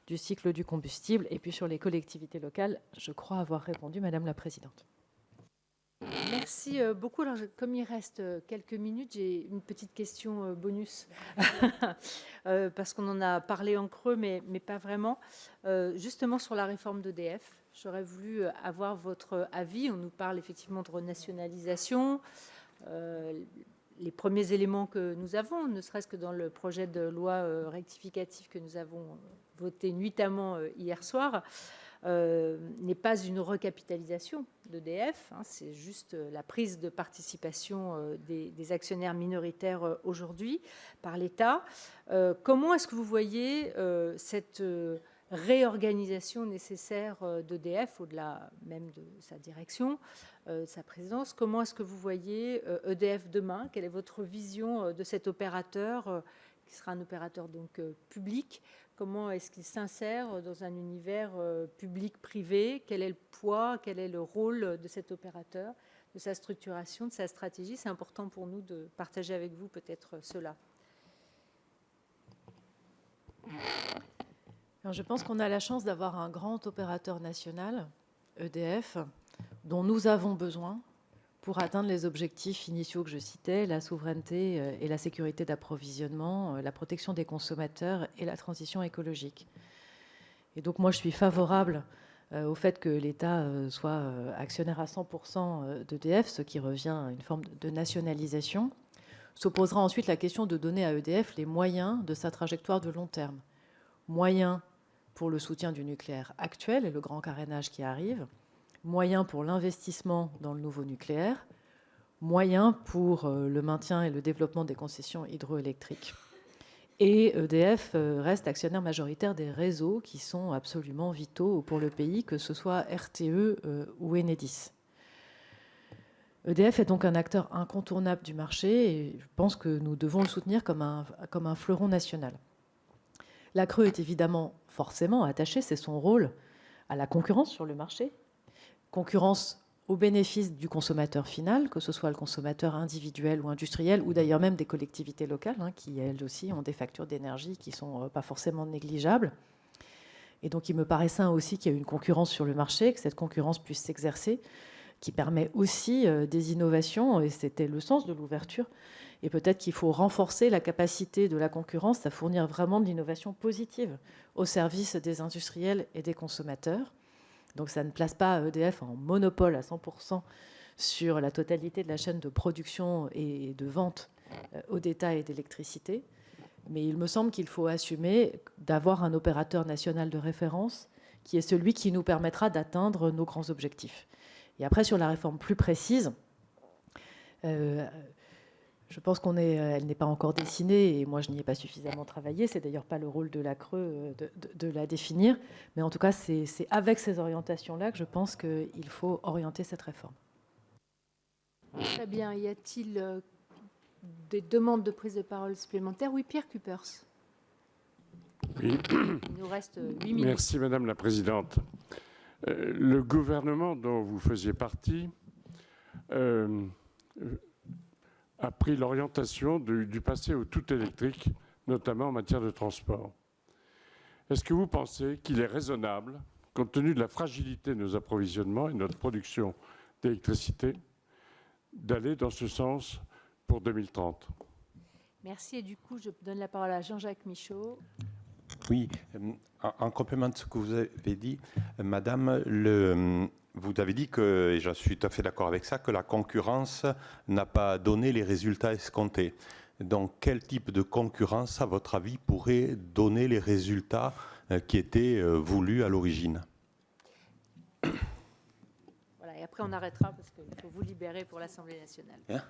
du cycle du combustible. Et puis sur les collectivités locales, je crois avoir répondu, Madame la Présidente. Merci beaucoup. Alors, comme il reste quelques minutes, j'ai une petite question bonus, parce qu'on en a parlé en creux, mais pas vraiment. Justement sur la réforme d'EDF, j'aurais voulu avoir votre avis. On nous parle effectivement de renationalisation. Les premiers éléments que nous avons, ne serait-ce que dans le projet de loi rectificatif que nous avons voté nuitamment hier soir, n'est pas une recapitalisation d'EDF, c'est juste la prise de participation des actionnaires minoritaires aujourd'hui par l'État. Comment est-ce que vous voyez cette réorganisation nécessaire d'EDF, au-delà même de sa direction, sa présidence? Comment est-ce que vous voyez EDF demain? Quelle est votre vision de cet opérateur qui sera un opérateur donc public? Comment est-ce qu'il s'insère dans un univers public-privé? Quel est le poids, quel est le rôle de cet opérateur, de sa structuration, de sa stratégie? C'est important pour nous de partager avec vous peut-être cela. Alors, je pense qu'on a la chance d'avoir un grand opérateur national, EDF, dont nous avons besoin pour atteindre les objectifs initiaux que je citais, la souveraineté et la sécurité d'approvisionnement, la protection des consommateurs et la transition écologique. Et donc moi, je suis favorable au fait que l'État soit actionnaire à 100% d'EDF, ce qui revient à une forme de nationalisation. S'opposera ensuite la question de donner à EDF les moyens de sa trajectoire de long terme. Moyens pour le soutien du nucléaire actuel et le grand carénage qui arrive, moyens pour l'investissement dans le nouveau nucléaire, moyens pour le maintien et le développement des concessions hydroélectriques. Et EDF reste actionnaire majoritaire des réseaux qui sont absolument vitaux pour le pays, que ce soit RTE ou Enedis. EDF est donc un acteur incontournable du marché et je pense que nous devons le soutenir comme un fleuron national. La CRE est évidemment forcément attachée, c'est son rôle, à la concurrence sur le marché. Concurrence au bénéfice du consommateur final, que ce soit le consommateur individuel ou industriel, ou d'ailleurs même des collectivités locales, qui elles aussi ont des factures d'énergie qui ne sont pas forcément négligeables. Et donc il me paraît sain aussi qu'il y ait une concurrence sur le marché, que cette concurrence puisse s'exercer, qui permet aussi des innovations, et c'était le sens de l'ouverture. Et peut-être qu'il faut renforcer la capacité de la concurrence à fournir vraiment de l'innovation positive au service des industriels et des consommateurs. Donc ça ne place pas EDF en monopole à 100% sur la totalité de la chaîne de production et de vente au détail d'électricité. Mais il me semble qu'il faut assumer d'avoir un opérateur national de référence qui est celui qui nous permettra d'atteindre nos grands objectifs. Et après, sur la réforme plus précise, je pense elle n'est pas encore dessinée, et moi je n'y ai pas suffisamment travaillé. C'est d'ailleurs pas le rôle de la CRE de la définir. Mais en tout cas, c'est avec ces orientations-là que je pense qu'il faut orienter cette réforme. Très bien. Y a-t-il des demandes de prise de parole supplémentaires? Oui, Pierre Cuypers. Oui. Il nous reste 8 minutes. Merci, Madame la Présidente. Le gouvernement dont vous faisiez partie a pris l'orientation du passer au tout électrique, notamment en matière de transport. Est-ce que vous pensez qu'il est raisonnable, compte tenu de la fragilité de nos approvisionnements et de notre production d'électricité, d'aller dans ce sens pour 2030? Merci. Et du coup, je donne la parole à Jean-Jacques Michaud. Oui, en complément de ce que vous avez dit, Madame, vous avez dit que, et je suis tout à fait d'accord avec ça, que la concurrence n'a pas donné les résultats escomptés. Donc, quel type de concurrence, à votre avis, pourrait donner les résultats qui étaient voulus à l'origine? Voilà, et après on arrêtera parce qu'il faut vous libérer pour l'Assemblée nationale. Hein?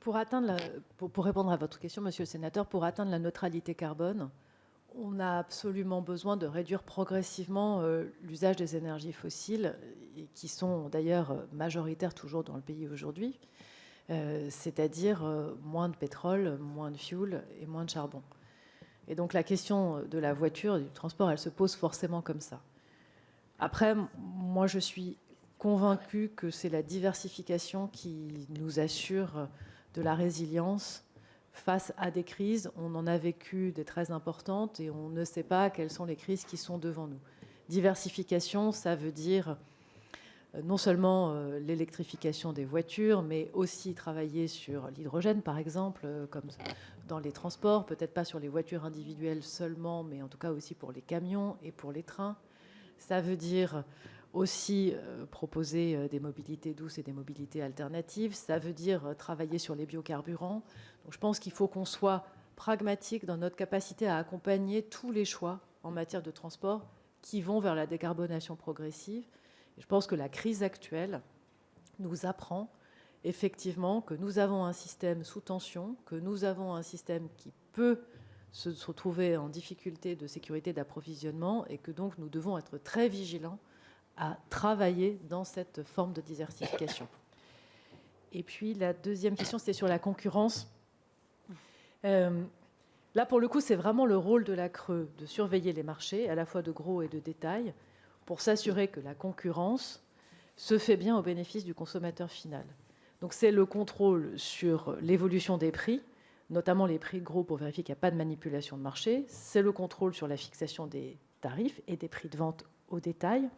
Pour répondre à votre question, Monsieur le Sénateur, pour atteindre la neutralité carbone, on a absolument besoin de réduire progressivement l'usage des énergies fossiles, qui sont d'ailleurs majoritaires toujours dans le pays aujourd'hui, c'est-à-dire moins de pétrole, moins de fioul et moins de charbon. Et donc la question de la voiture, du transport, elle se pose forcément comme ça. Après, moi je suis convaincue que c'est la diversification qui nous assure de la résilience face à des crises. On en a vécu des très importantes et on ne sait pas quelles sont les crises qui sont devant nous. Diversification, ça veut dire non seulement l'électrification des voitures, mais aussi travailler sur l'hydrogène, par exemple, comme dans les transports, peut-être pas sur les voitures individuelles seulement, mais en tout cas aussi pour les camions et pour les trains. Ça veut dire aussi proposer des mobilités douces et des mobilités alternatives. Ça veut dire travailler sur les biocarburants. Donc, je pense qu'il faut qu'on soit pragmatique dans notre capacité à accompagner tous les choix en matière de transport qui vont vers la décarbonation progressive. Et je pense que la crise actuelle nous apprend effectivement que nous avons un système sous tension, que nous avons un système qui peut se retrouver en difficulté de sécurité d'approvisionnement et que donc nous devons être très vigilants à travailler dans cette forme de diversification. Et puis la deuxième question, c'était sur la concurrence. Là, pour le coup, c'est vraiment le rôle de la CRE de surveiller les marchés, à la fois de gros et de détail, pour s'assurer que la concurrence se fait bien au bénéfice du consommateur final. Donc c'est le contrôle sur l'évolution des prix, notamment les prix gros pour vérifier qu'il n'y a pas de manipulation de marché. C'est le contrôle sur la fixation des tarifs et des prix de vente au détail.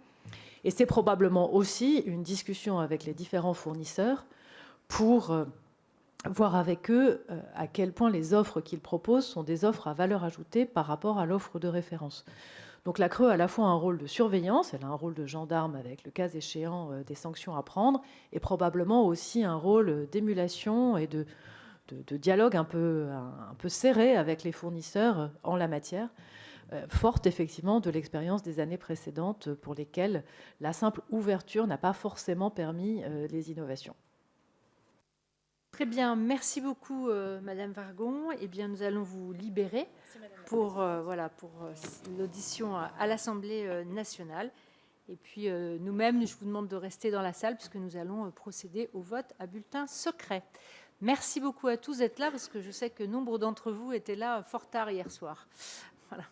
Et c'est probablement aussi une discussion avec les différents fournisseurs pour voir avec eux à quel point les offres qu'ils proposent sont des offres à valeur ajoutée par rapport à l'offre de référence. Donc la CRE a à la fois un rôle de surveillance, elle a un rôle de gendarme avec le cas échéant des sanctions à prendre, et probablement aussi un rôle d'émulation et de dialogue un peu serré avec les fournisseurs en la matière, forte effectivement de l'expérience des années précédentes pour lesquelles la simple ouverture n'a pas forcément permis les innovations. Très bien, merci beaucoup Madame Wargon. Eh bien, nous allons vous libérer pour l'audition à l'Assemblée nationale. Et puis nous-mêmes, je vous demande de rester dans la salle puisque nous allons procéder au vote à bulletin secret. Merci beaucoup à tous d'être là parce que je sais que nombre d'entre vous étaient là fort tard hier soir. Voilà.